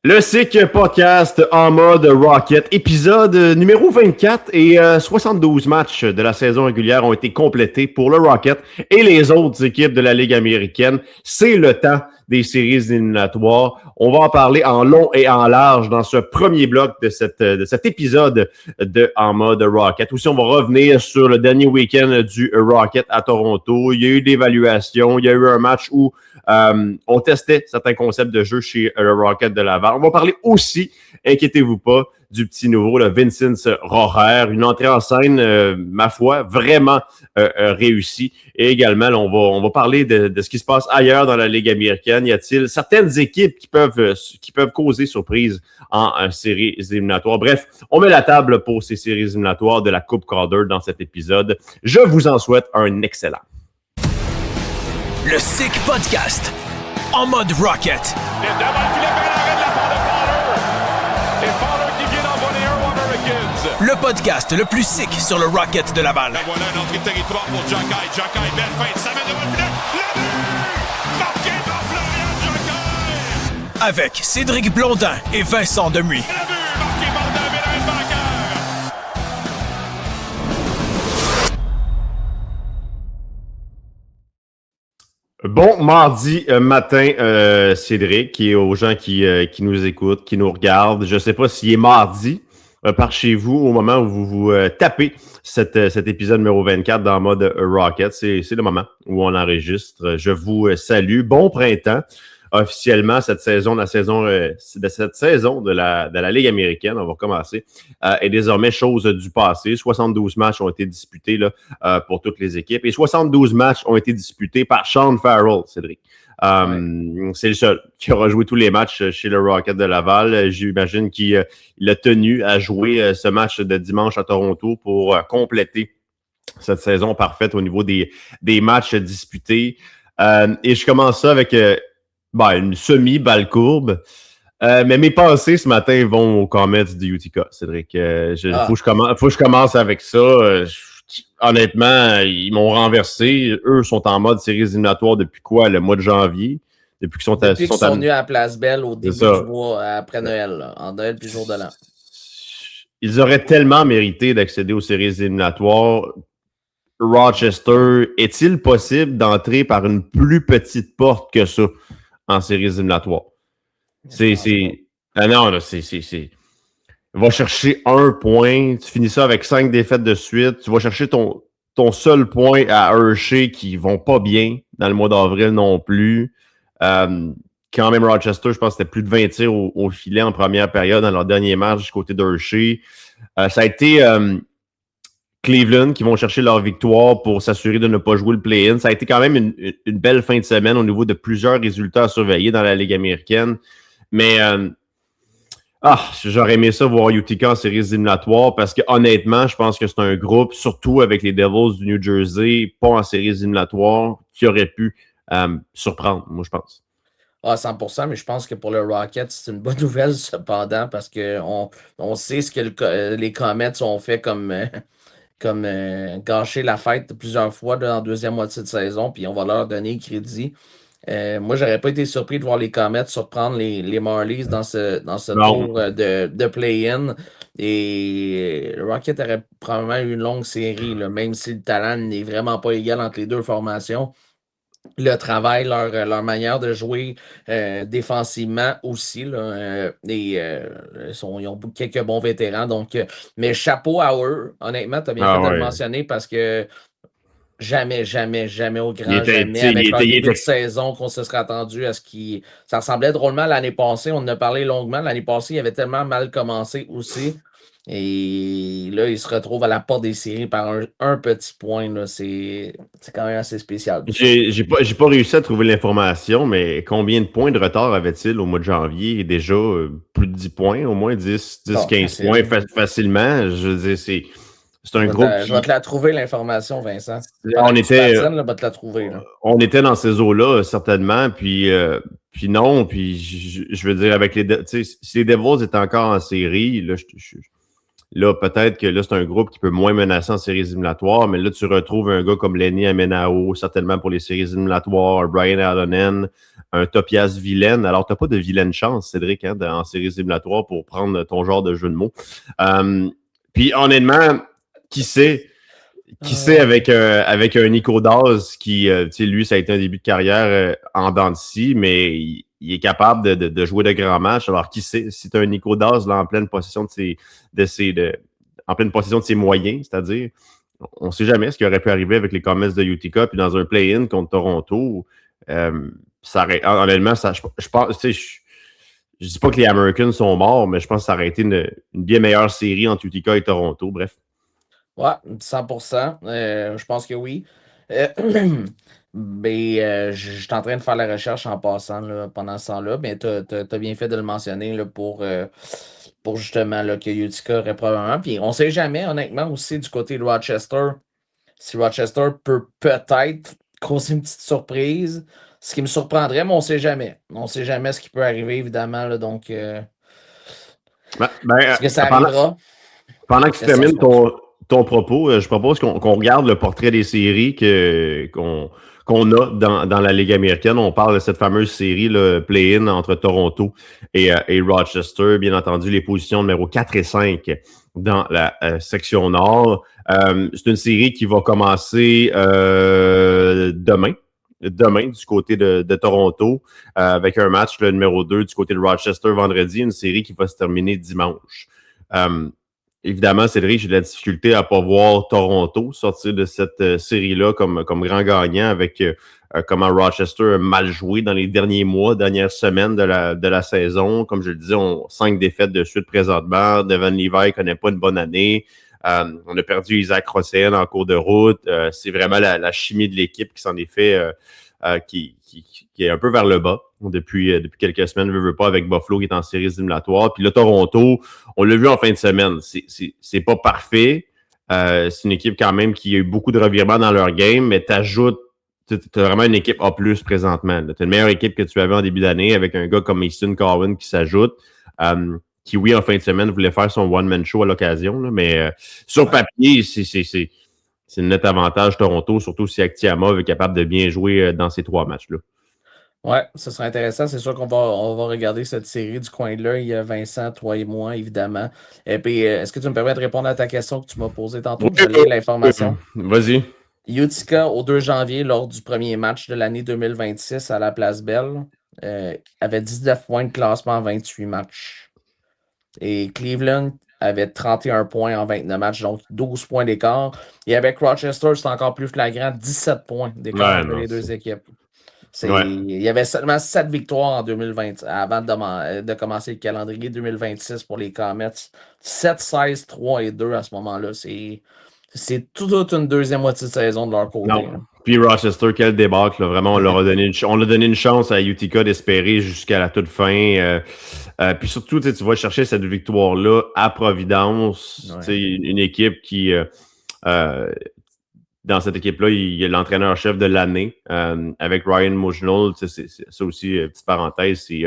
Le SIC Podcast en mode Rocket, épisode numéro 24 et 72 matchs de la saison régulière ont été complétés pour le Rocket et les autres équipes de la Ligue américaine. C'est le temps des séries éliminatoires. On va en parler en long et en large dans ce premier bloc de cet épisode de En mode Rocket. Aussi, on va revenir sur le dernier week-end du Rocket à Toronto. Il y a eu d'évaluation, il y a eu un match où on testait certains concepts de jeu chez le Rocket de Laval. On va parler aussi, inquiétez-vous pas, du petit nouveau, le Vincent Rohrer, une entrée en scène, ma foi, vraiment réussie. Et également, là, on va parler de ce qui se passe ailleurs dans la Ligue américaine. Y a-t-il certaines équipes qui peuvent causer surprise en séries éliminatoires? Bref, on met la table pour ces séries éliminatoires de la Coupe Calder dans cet épisode. Je vous en souhaite un excellent. Le SIC Podcast en mode Rocket. Le podcast le plus sick sur le Rocket de Laval. La voilà une entrée de territoire pour Jacky. Jacky, belle fin de semaine devant le filet. Le but! Marqué par Florian Jacky! Avec Cédric Blondin et Vincent Demuy. Le but! Marqué par David Eisbacher! Bon mardi matin, Cédric, et aux gens qui nous écoutent, qui nous regardent. Je ne sais pas s'il est mardi par chez vous au moment où vous tapez cet épisode numéro 24 dans le mode Rocket. C'est le moment où on enregistre. Je vous salue. Bon printemps. Officiellement, cette saison de la Ligue américaine, on va commencer, est désormais chose du passé. 72 matchs ont été disputés là, pour toutes les équipes et 72 matchs ont été disputés par Sean Farrell, Cédric. C'est le seul qui aura joué tous les matchs chez le Rocket de Laval. J'imagine qu'il a tenu à jouer ce match de dimanche à Toronto pour compléter cette saison parfaite au niveau des matchs disputés. Et je commence ça avec une semi-balle courbe. Mais mes pensées ce matin vont aux Comets du Utica, Cédric. Faut que je commence avec ça. Honnêtement, ils m'ont renversé. Eux sont en mode séries éliminatoires depuis quoi? Le mois de janvier? Depuis qu'ils sont venus à la Place Belle au début du mois, après Noël, là, en Noël puis jour de l'an. Ils auraient tellement mérité d'accéder aux séries éliminatoires. Rochester, est-il possible d'entrer par une plus petite porte que ça en séries éliminatoires? Va chercher un point, tu finis ça avec 5 défaites de suite, tu vas chercher ton seul point à Hershey qui vont pas bien dans le mois d'avril non plus. Quand même, Rochester, je pense que c'était plus de 20 tirs au filet en première période dans leur dernier match du côté d'Hershey. Ça a été Cleveland qui vont chercher leur victoire pour s'assurer de ne pas jouer le play-in. Ça a été quand même une belle fin de semaine au niveau de plusieurs résultats à surveiller dans la Ligue américaine. Mais j'aurais aimé ça voir Utica en séries éliminatoires parce que honnêtement, je pense que c'est un groupe, surtout avec les Devils du New Jersey, pas en séries éliminatoires, qui aurait pu surprendre, moi je pense. 100%, mais je pense que pour le Rocket, c'est une bonne nouvelle cependant parce qu'on sait ce que les Comets ont fait comme gâcher la fête plusieurs fois en deuxième moitié de saison, puis on va leur donner crédit. Moi, j'aurais pas été surpris de voir les Comets surprendre les Marlies dans ce tour de play-in. Et le Rocket aurait probablement eu une longue série, là, même si le talent n'est vraiment pas égal entre les deux formations. Le travail, leur manière de jouer défensivement aussi. Là, ils ont quelques bons vétérans. Donc, mais chapeau à eux. Honnêtement, tu as bien fait de le mentionner parce que jamais au grand jamais, avec leur début de saison, qu'on se serait attendu à ce qui... Ça ressemblait drôlement à l'année passée. On en a parlé longuement. L'année passée, il avait tellement mal commencé aussi. Et là, il se retrouve à la porte des séries par un petit point. Là. C'est quand même assez spécial. J'ai pas réussi à trouver l'information, mais combien de points de retard avait-il au mois de janvier? Déjà plus de 10 points, au moins 10-15 points facilement. Je veux dire, c'est un groupe Je vais te la trouver, l'information, Vincent. On était dans ces eaux-là, certainement. Puis non, puis je veux dire, avec si les Devils étaient encore en série, là, Là, peut-être que là, c'est un groupe qui peut moins menacer en séries éliminatoires, mais là, tu retrouves un gars comme Lenny Amenao, certainement pour les séries éliminatoires, un Brian Allonen, un Topias Vilaine. Alors, tu n'as pas de vilaine chance, Cédric, hein, en séries éliminatoires pour prendre ton genre de jeu de mots. Puis, honnêtement, qui sait avec un Nico Daz qui, lui, ça a été un début de carrière en dents de scie, mais il est capable de jouer de grands matchs. Alors, qui sait, si tu as un Nico Daz là, en pleine possession en pleine possession de ses moyens, c'est-à-dire, on ne sait jamais ce qui aurait pu arriver avec les Comets de Utica, puis dans un play-in contre Toronto, honnêtement, je pense, je dis pas que les Americans sont morts, mais je pense que ça aurait été une bien meilleure série entre Utica et Toronto, bref. Ouais, 100%. Je pense que oui. Mais je suis en train de faire la recherche en passant là, pendant ce temps-là. Mais tu as bien fait de le mentionner là, pour justement là, que Utica aurait probablement. Puis on ne sait jamais, honnêtement, aussi du côté de Rochester, si Rochester peut peut-être causer une petite surprise. Ce qui me surprendrait, mais on ne sait jamais. On ne sait jamais ce qui peut arriver, évidemment. Là, donc, est-ce que ça arrivera? Pendant que tu termines ton propos, je propose qu'on regarde le portrait des séries qu'on a dans la Ligue américaine. On parle de cette fameuse série, le play-in entre Toronto et Rochester. Bien entendu, les positions numéro 4 et 5 dans la section nord. C'est une série qui va commencer demain du côté de Toronto, avec un match, le numéro 2 du côté de Rochester vendredi, une série qui va se terminer dimanche. Évidemment, Cédric, j'ai de la difficulté à ne pas voir Toronto sortir de cette série-là comme grand gagnant avec comment Rochester a mal joué dans les derniers mois, dernières semaines de la saison. Comme je le disais, 5 défaites de suite présentement. Devon Levi ne connaît pas une bonne année. On a perdu Isaac Rossel en cours de route. C'est vraiment la chimie de l'équipe qui s'en est fait, qui est un peu vers le bas depuis quelques semaines, veut pas, avec Buffalo qui est en séries éliminatoires. Puis là, Toronto, on l'a vu en fin de semaine. C'est pas parfait. C'est une équipe quand même qui a eu beaucoup de revirements dans leur game, mais t'ajoutes, t'as vraiment une équipe A+, présentement. T'as une meilleure équipe que tu avais en début d'année avec un gars comme Mason Cowan qui s'ajoute. Qui, oui, en fin de semaine, voulait faire son one-man show à l'occasion, là, mais sur papier, c'est un net avantage Toronto, surtout si Aktiamov est capable de bien jouer dans ces 3 matchs-là. Ouais, ce serait intéressant. C'est sûr qu'on va regarder cette série du coin de l'œil, Vincent, toi et moi, évidemment. Et puis, est-ce que tu me permets de répondre à ta question que tu m'as posée tantôt? Je lis l'information. Vas-y. Utica, au 2 janvier, lors du premier match de l'année 2026 à la Place Belle, avait 19 points de classement en 28 matchs. Et Cleveland avait 31 points en 29 matchs, donc 12 points d'écart. Et avec Rochester, c'est encore plus flagrant, 17 points d'écart entre les deux équipes. Il y avait seulement 7 victoires en 2020 avant de commencer le calendrier 2026 pour les Comets. 7, 16, 3 et 2 à ce moment-là. C'est toute une deuxième moitié de saison de leur côté. Puis Rochester, quel débâcle. Vraiment, on a donné une chance à Utica d'espérer jusqu'à la toute fin. Puis surtout, tu vas chercher cette victoire-là à Providence. Une équipe qui... dans cette équipe-là, il y a l'entraîneur-chef de l'année avec Ryan Mougenol. Ça aussi, petite parenthèse, c'est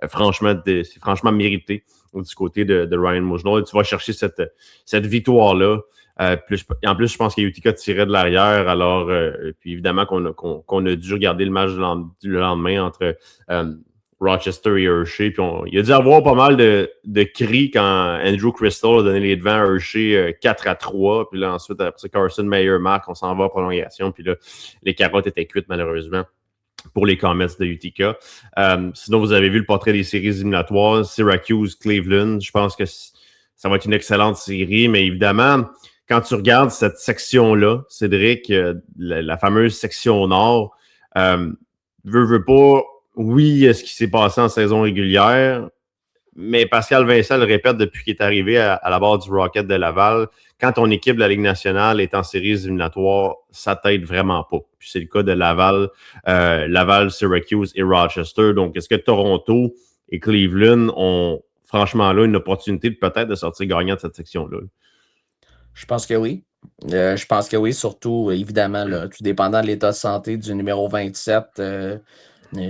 franchement mérité du côté de Ryan Mougenol. Tu vas chercher cette victoire-là. En plus, je pense qu'Utica tirait de l'arrière. Alors, puis évidemment qu'on a dû regarder le match le lendemain entre Rochester et Hershey. Puis il a dû avoir pas mal de cris quand Andrew Crystal a donné les devants à Hershey 4-3. Puis là, ensuite, après Carson Mayer marque, on s'en va en prolongation. Puis là, les carottes étaient cuites, malheureusement, pour les Comets de Utica. Sinon, vous avez vu le portrait des séries éliminatoires. Syracuse, Cleveland. Je pense que ça va être une excellente série. Mais évidemment, quand tu regardes cette section-là, Cédric, la fameuse section nord, veut pas... Oui, ce qui s'est passé en saison régulière, mais Pascal Vincent le répète depuis qu'il est arrivé à la barre du Rocket de Laval, quand ton équipe de la Ligue nationale est en séries éliminatoires, ça t'aide vraiment pas. Puis c'est le cas de Laval, Syracuse et Rochester. Donc, est-ce que Toronto et Cleveland ont franchement là une opportunité peut-être de sortir gagnant de cette section-là? Je pense que oui. Je pense que oui, surtout, évidemment, là, tout dépendant de l'état de santé du numéro 27.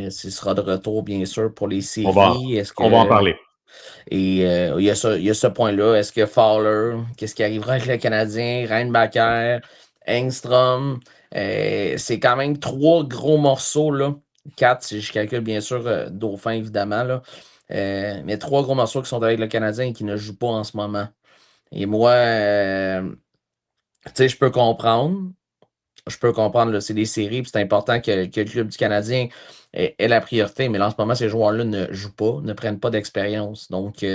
S'il sera de retour, bien sûr, pour les séries. On va en parler. Et il y a ce point-là. Est-ce que Fowler, qu'est-ce qui arrivera avec le Canadien, Reinbacker, Engstrom, c'est quand même 3 gros morceaux, là. 4, si je calcule bien sûr Dauphin, évidemment, là. Mais 3 gros morceaux qui sont avec le Canadien et qui ne jouent pas en ce moment. Et moi, tu sais, je peux comprendre. Là, c'est des séries, puis c'est important que le club du Canadien ait la priorité, mais là, en ce moment, ces joueurs-là ne jouent pas, ne prennent pas d'expérience. Donc,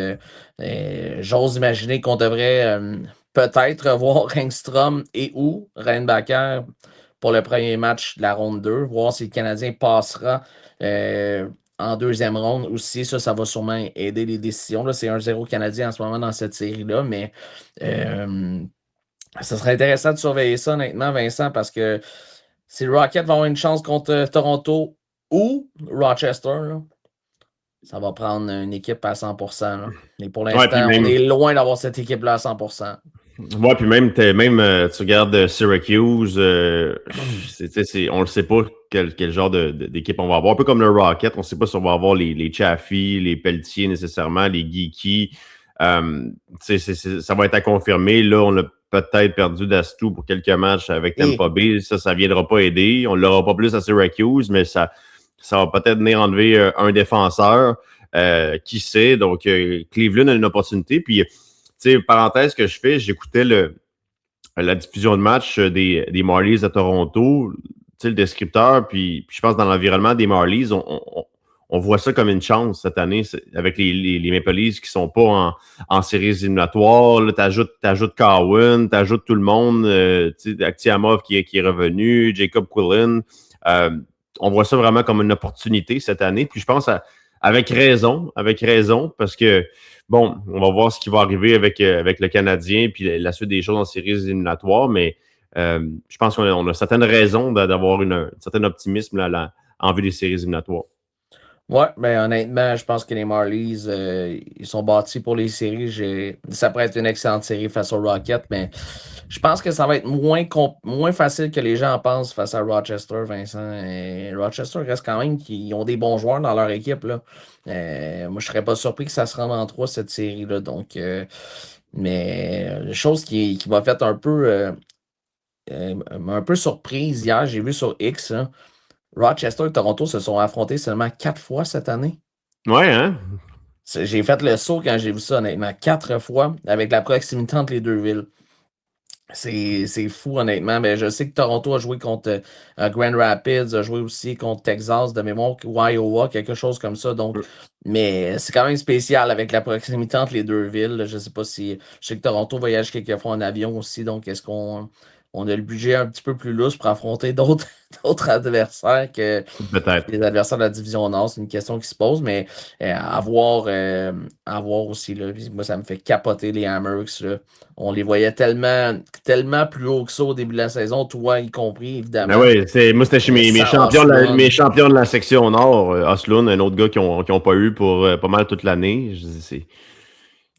j'ose imaginer qu'on devrait peut-être revoir Engstrom et ou Reinbacker pour le premier match de la ronde 2, voir si le Canadien passera en deuxième ronde aussi. Ça va sûrement aider les décisions. Là, c'est 1-0 Canadien en ce moment dans cette série-là, mais ça serait intéressant de surveiller ça, honnêtement, Vincent, parce que si le Rocket va avoir une chance contre Toronto ou Rochester, là, ça va prendre une équipe à 100%. Là. Mais pour l'instant, on est loin d'avoir cette équipe-là à 100%. Ouais, puis même tu regardes Syracuse, on ne sait pas quel genre d'équipe on va avoir. Un peu comme le Rocket, on ne sait pas si on va avoir les Chaffee, les Pelletier nécessairement, les Geeky. Ça va être à confirmer. Là, on a peut-être perdu d'Astou pour quelques matchs avec Tampa Bay. Ça ne viendra pas aider. On ne l'aura pas plus à Syracuse, mais ça va peut-être venir enlever un défenseur. Qui sait? Donc, Cleveland a une opportunité. Puis, parenthèse que je fais, j'écoutais la diffusion de match des Marlies à Toronto, le descripteur, puis je pense dans l'environnement des Marlies, on voit ça comme une chance cette année avec les Maple Leafs qui sont pas en séries éliminatoires. Là, t'ajoutes Cowan, t'ajoutes tout le monde, Akhtiamov qui est revenu, Jacob Quillen. On voit ça vraiment comme une opportunité cette année. Puis je pense avec raison, parce que bon, on va voir ce qui va arriver avec le Canadien puis la suite des choses en séries éliminatoires, mais je pense qu'on a certaines raisons d'avoir un certain optimisme là, en vue des séries éliminatoires. Ouais, ben honnêtement, je pense que les Marlies, ils sont bâtis pour les séries. Ça pourrait être une excellente série face au Rocket, mais je pense que ça va être moins facile que les gens en pensent face à Rochester, Vincent. Et Rochester reste quand même qu'ils ont des bons joueurs dans leur équipe, là. Moi, je serais pas surpris que ça se rende en 3 cette série-là. Donc, mais la chose qui m'a fait un peu surprise hier, j'ai vu sur X, hein, Rochester et Toronto se sont affrontés seulement 4 fois cette année. Ouais, hein? J'ai fait le saut quand j'ai vu ça, honnêtement. 4 fois avec la proximité entre les deux villes. C'est fou, honnêtement. Mais je sais que Toronto a joué contre Grand Rapids, a joué aussi contre Texas de mémoire, ou Iowa, quelque chose comme ça. Donc, mais c'est quand même spécial avec la proximité entre les deux villes. Je sais pas si. Je sais que Toronto voyage quelques fois en avion aussi. Donc, est-ce qu'on a le budget un petit peu plus lousse pour affronter d'autres adversaires que les adversaires de la division Nord? C'est une question qui se pose, mais à voir aussi. Là, moi, ça me fait capoter les Hammers. Là. On les voyait tellement plus haut que ça au début de la saison, toi y compris, évidemment. Ben oui, moi, c'était chez mes champions de la section Nord. Oslund, un autre gars qui n'ont pas eu pour pas mal toute l'année.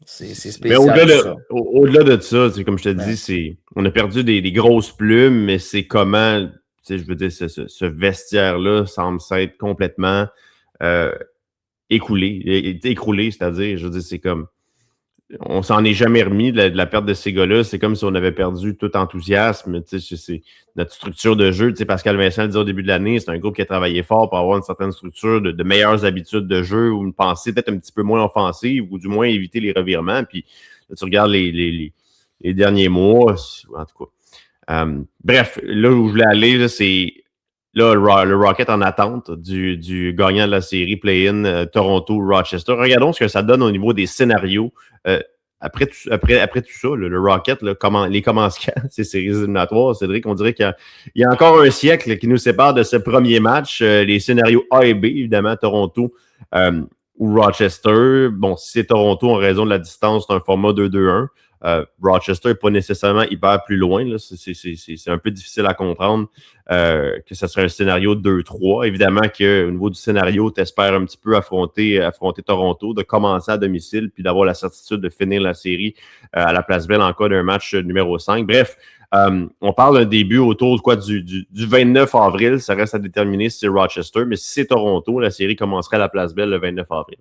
C'est spécial. Mais au-delà de ça, comme je te dis, on a perdu des grosses plumes, mais c'est comment, je veux dire, ce vestiaire-là semble s'être complètement écroulé, c'est-à-dire, je veux dire, c'est comme, on s'en est jamais remis de la perte de ces gars-là. C'est comme si on avait perdu tout enthousiasme. C'est notre structure de jeu. Pascal Vincent le disait au début de l'année, c'est un groupe qui a travaillé fort pour avoir une certaine structure de meilleures habitudes de jeu ou une pensée peut-être un petit peu moins offensive ou du moins éviter les revirements. Puis là, tu regardes les derniers mois, en tout cas. Bref, là où je voulais aller, là, c'est là, le Rocket en attente du gagnant de la série Play-In Toronto-Rochester. Regardons ce que ça donne au niveau des scénarios. Après tout ça, le Rocket, là, les commence quand ces séries éliminatoires? Cédric, on dirait qu'il y a encore un siècle qui nous sépare de ce premier match. Les scénarios A et B, évidemment, Toronto ou Rochester. Bon, si c'est Toronto en raison de la distance, c'est un format 2-2-1. Rochester n'est pas nécessairement hyper plus loin. Là. C'est un peu difficile à comprendre que ce serait un scénario 2-3. Évidemment qu'au niveau du scénario, tu espères un petit peu affronter Toronto, de commencer à domicile puis d'avoir la certitude de finir la série à la Place Belle en cas d'un match numéro 5. Bref, on parle d'un début autour du 29 avril. Ça reste à déterminer si c'est Rochester, mais si c'est Toronto, la série commencerait à la Place Belle le 29 avril.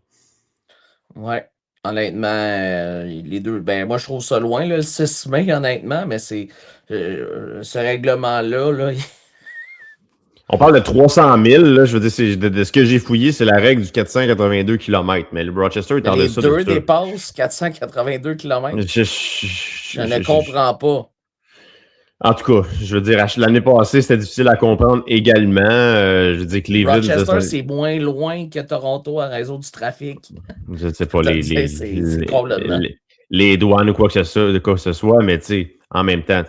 Ouais. Honnêtement, les deux, ben moi je trouve ça loin, là, le 6 mai, honnêtement, mais c'est ce règlement-là, là, On parle de 300 000, là, je veux dire, de ce que j'ai fouillé, c'est la règle du 482 km, mais le Rochester est mais en les deçà de deux ça. dépassent 482 km. Je ne comprends pas. En tout cas, je veux dire, l'année passée, c'était difficile à comprendre également. Je veux dire, Cleveland, Rochester, c'est moins loin que Toronto à raison du trafic. je ne sais pas, C'est complètement. les douanes ou quoi que ce soit, mais tu sais, en même temps,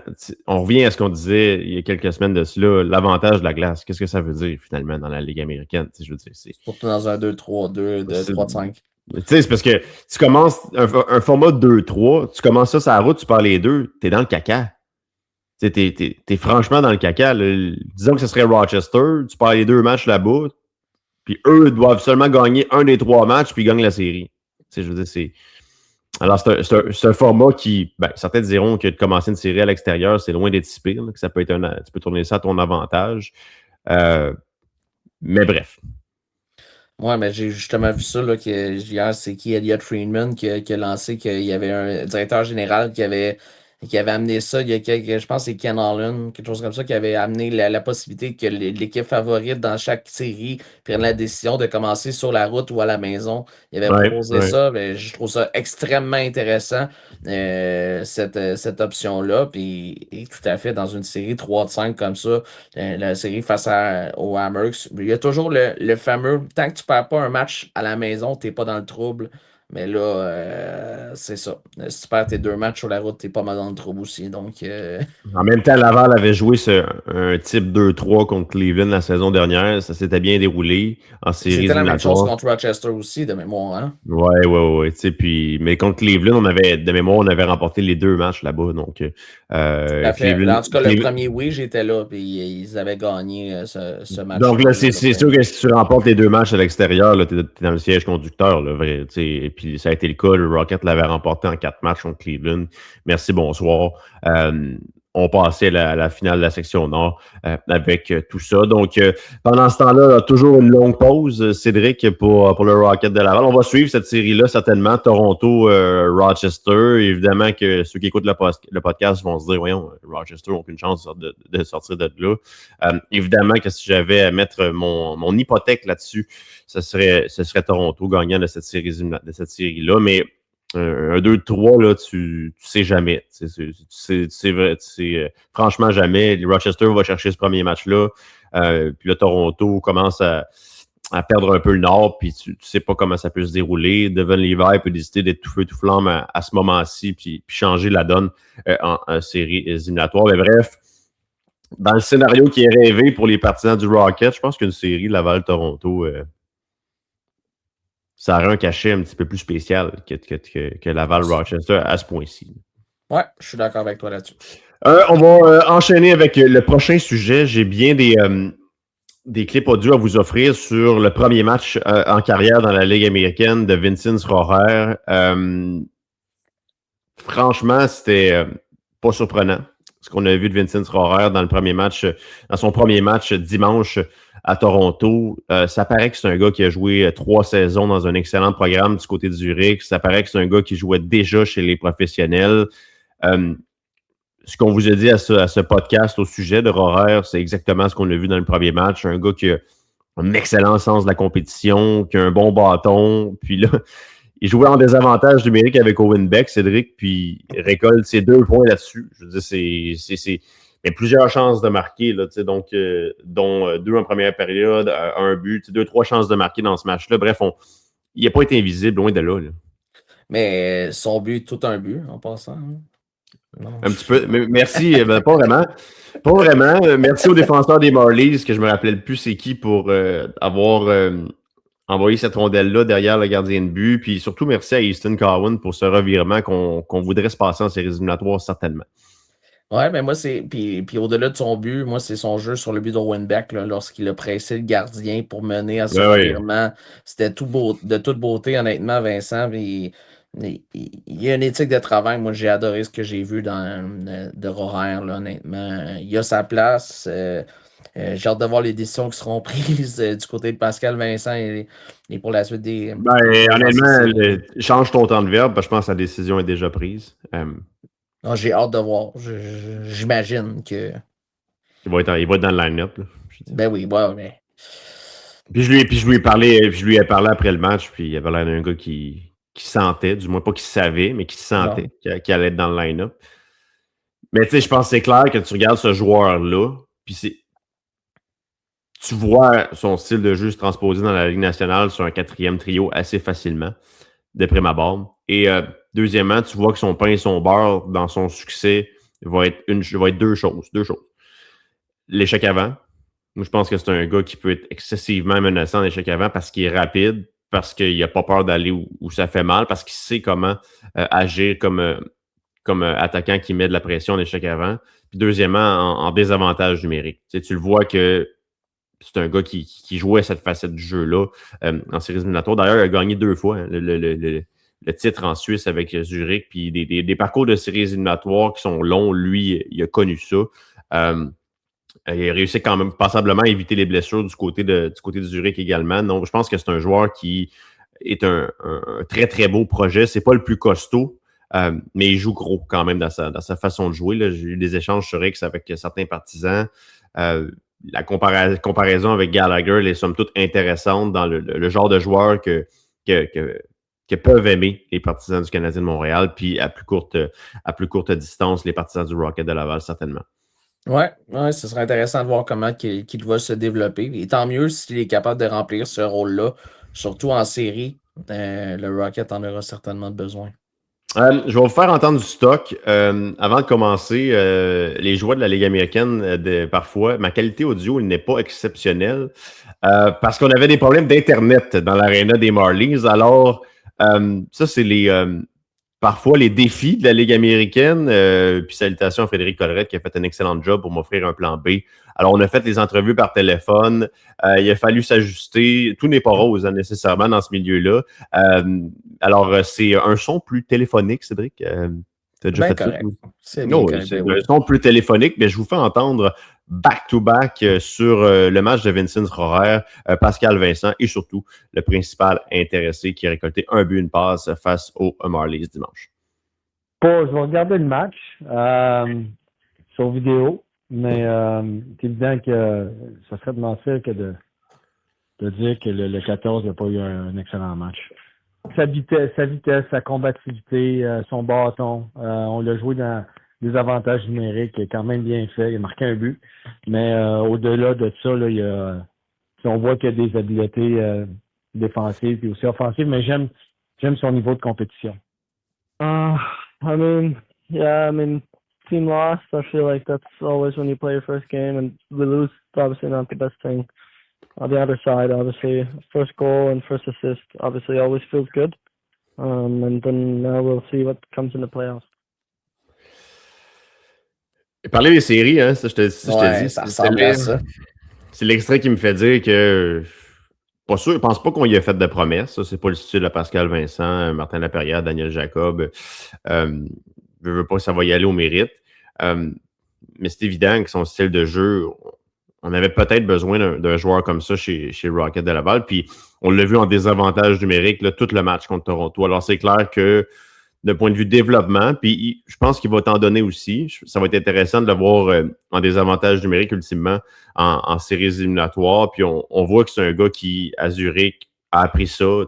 on revient à ce qu'on disait il y a quelques semaines de cela, l'avantage de la glace. Qu'est-ce que ça veut dire finalement dans la Ligue américaine? Je veux dire, Surtout dans un 2-3-2, 3-5. Tu sais, c'est parce que tu commences un format 2-3, tu commences ça sur la route, tu pars les deux, t'es dans le caca. Tu sais, t'es franchement dans le caca. Là. Disons que ce serait Rochester, tu pars les deux matchs là-bas, puis eux doivent seulement gagner un des 3 matchs, puis ils gagnent la série. Tu sais, je veux dire, c'est. Alors, c'est un format qui, ben, certains diront que de commencer une série à l'extérieur, c'est loin d'être si pire, là, que ça peut être tu peux tourner ça à ton avantage. Mais bref. Ouais, mais j'ai justement vu ça, là, que hier, c'est qui, Elliot Friedman, qui a lancé qu'il y avait un directeur général qui avait amené ça, il y a quelques, je pense que c'est Ken Holland, quelque chose comme ça, qui avait amené la possibilité que l'équipe favorite dans chaque série prenne la décision de commencer sur la route ou à la maison. Il avait Ouais, proposé ouais. ça, mais je trouve ça extrêmement intéressant, cette option-là, puis et tout à fait dans une série 3 de 5 comme ça, la série face aux Hammers. Il y a toujours le fameux, tant que tu perds pas un match à la maison, tu n'es pas dans le trouble. Mais là, c'est ça. Si tu perds tes 2 matchs sur la route, tu es pas mal dans le trouble aussi. Donc, En même temps, Laval avait joué un type 2-3 contre Cleveland la saison dernière. Ça s'était bien déroulé en séries c'était la même chose éliminatoires. contre Rochester aussi, de mémoire. Hein? Ouais. Puis, mais contre Cleveland, de mémoire, on avait remporté les 2 matchs là-bas. Donc, Tout à fait. Cleveland, En tout cas, le premier, oui, j'étais là. Puis ils avaient gagné ce donc match-là. là, c'est sûr que si tu remportes les 2 matchs à l'extérieur, tu es dans le siège conducteur. Là, vrai, et puis ça a été le cas. Le Rocket l'avait remporté en 4 matchs contre Cleveland. Merci, bonsoir. On passait à la finale de la section Nord avec tout ça. Donc, pendant ce temps-là, toujours une longue pause, Cédric, pour le Rocket de Laval. On va suivre cette série-là, certainement. Toronto, Rochester. Évidemment que ceux qui écoutent le podcast vont se dire, voyons, Rochester n'a aucune chance de sortir de là. Évidemment que si j'avais à mettre mon hypothèque là-dessus, ce serait Toronto gagnant de cette série-là. Mais un 2-3, là, tu sais jamais. C'est vrai, franchement jamais. Rochester va chercher ce premier match-là. Puis là, Toronto commence à perdre un peu le nord, puis tu sais pas comment ça peut se dérouler. Devon Levi peut décider d'être tout feu, tout flamme à ce moment-ci, puis changer la donne en série éliminatoire. Mais bref, dans le scénario qui est rêvé pour les partisans du Rocket, je pense qu'une série Laval-Toronto, ça aurait un cachet un petit peu plus spécial que Laval-Rochester à ce point-ci. Ouais, je suis d'accord avec toi là-dessus. On va enchaîner avec le prochain sujet. J'ai bien des clips audio à vous offrir sur le premier match en carrière dans la Ligue américaine de Vincent Rohrer. Franchement, c'était pas surprenant ce qu'on a vu de Vincent Rohrer dans son premier match dimanche à Toronto. Ça paraît que c'est un gars qui a joué 3 saisons dans un excellent programme du côté de Zurich. Ça paraît que c'est un gars qui jouait déjà chez les professionnels. Ce qu'on vous a dit à ce podcast au sujet de Rohrer, c'est exactement ce qu'on a vu dans le premier match. Un gars qui a un excellent sens de la compétition, qui a un bon bâton. Puis là, il jouait en désavantage numérique avec Owen Beck, Cédric, puis il récolte ses 2 points là-dessus. Je veux dire, c'est mais plusieurs chances de marquer, là, donc, dont 2 en première période, un but, 2-3 chances de marquer dans ce match-là. Bref, il n'a pas été invisible, loin de là. Mais son but, tout un but, en passant. Hein? Non, un petit peu. Merci, pas vraiment. Pas vraiment. Merci aux défenseurs des Marlies, que je me rappelais plus c'est qui pour avoir envoyé cette rondelle-là derrière le gardien de but. Puis surtout, merci à Easton Cowan pour ce revirement qu'on voudrait se passer en séries éliminatoires, certainement. Ouais, mais moi, c'est. Puis au-delà de son but, moi, c'est son jeu sur le but d'Owen Beck, lorsqu'il a pressé le gardien pour mener à ce revirement. C'était de toute beauté, honnêtement, Vincent. Puis, il y a une éthique de travail. Moi, j'ai adoré ce que j'ai vu de Rohrer, là, honnêtement. Il a sa place. J'ai hâte de voir les décisions qui seront prises du côté de Pascal Vincent et pour la suite des Honnêtement, change ton temps de verbe, parce que je pense que la décision est déjà prise. Non, j'ai hâte de voir. J'imagine que. Il va être dans le line-up. Là, ben oui, ouais, mais. Puis je lui ai parlé après le match, puis il avait l'air d'un gars qui sentait, du moins pas qui savait, mais qui sentait qu'il allait être dans le line-up. Mais tu sais, je pense que c'est clair que tu regardes ce joueur-là, puis tu vois son style de jeu se transposer dans la Ligue nationale sur un 4e trio assez facilement, de prime abord. Et deuxièmement, tu vois que son pain et son beurre dans son succès va être deux choses. L'échec avant. Moi, je pense que c'est un gars qui peut être excessivement menaçant en échec avant parce qu'il est rapide, parce qu'il n'a pas peur d'aller où ça fait mal, parce qu'il sait comment agir comme attaquant qui met de la pression en échec avant. Puis deuxièmement, en désavantage numérique. Tu le vois que c'est un gars qui jouait cette facette du jeu-là en séries éliminatoires. D'ailleurs, il a gagné 2 fois le titre en Suisse avec Zurich. Puis des parcours de séries éliminatoires qui sont longs, lui, il a connu ça. Il a réussi quand même passablement à éviter les blessures du côté de Zurich également. Donc, je pense que c'est un joueur qui est un très, très beau projet. C'est pas le plus costaud, mais il joue gros quand même dans sa façon de jouer. Là. J'ai eu des échanges sur X avec certains partisans. La comparaison avec Gallagher, les somme toute intéressantes dans le genre de joueur que peuvent aimer les partisans du Canadien de Montréal, puis à plus courte distance, les partisans du Rocket de Laval, certainement. Ouais, ce serait intéressant de voir comment qu'il va se développer. Et tant mieux s'il est capable de remplir ce rôle-là, surtout en série. Le Rocket en aura certainement besoin. Je vais vous faire entendre du stock. Avant de commencer, les joueurs de la Ligue américaine, parfois, ma qualité audio n'est pas exceptionnelle parce qu'on avait des problèmes d'Internet dans l'aréna des Marlies. Alors, ça, c'est parfois les défis de la Ligue américaine. Puis salutations à Frédéric Collerette qui a fait un excellent job pour m'offrir un plan B. Alors, on a fait les entrevues par téléphone. Il a fallu s'ajuster. Tout n'est pas rose nécessairement dans ce milieu-là. Alors, c'est un son plus téléphonique, Cédric. Tu as déjà fait correct. C'est un son plus téléphonique, mais je vous fais entendre back-to-back sur le match de Vincent Rohrer, Pascal Vincent et surtout le principal intéressé qui a récolté un but, une passe face aux Marlies dimanche. Je vais regarder le match sur vidéo, mais c'est évident que ça serait de mentir que de dire que le 14 n'a pas eu un excellent match. Sa vitesse, sa combativité, son bâton, on l'a joué dans des avantages numériques, quand même bien fait, il a marqué un but, mais au-delà de ça, là, on voit qu'il y a des habiletés défensives et aussi offensives, mais j'aime son niveau de compétition. Team lost. I feel like that's always when you play your first game, and we lose. It's obviously not the best thing. On the other side, obviously, first goal and first assist, obviously, always feels good. And then we'll see what comes in the playoffs. Parler des séries, hein, ça, je te dis. Ça ressemble à ça. C'est l'extrait qui me fait dire que pas sûr, je pense pas qu'on y a fait de promesses. Ça, c'est pas le style de Pascal Vincent, Martin Laperrière, Daniel Jacob. Je veux pas que ça va y aller au mérite. Mais c'est évident que son style de jeu, on avait peut-être besoin d'un joueur comme ça chez Rocket de Laval. Puis on l'a vu en désavantage numérique là, tout le match contre Toronto. Alors c'est clair que d'un point de vue développement, puis je pense qu'il va t'en donner aussi. Ça va être intéressant de le voir en désavantage numérique ultimement en séries éliminatoires. Puis on voit que c'est un gars qui, à Zurich, a appris ça,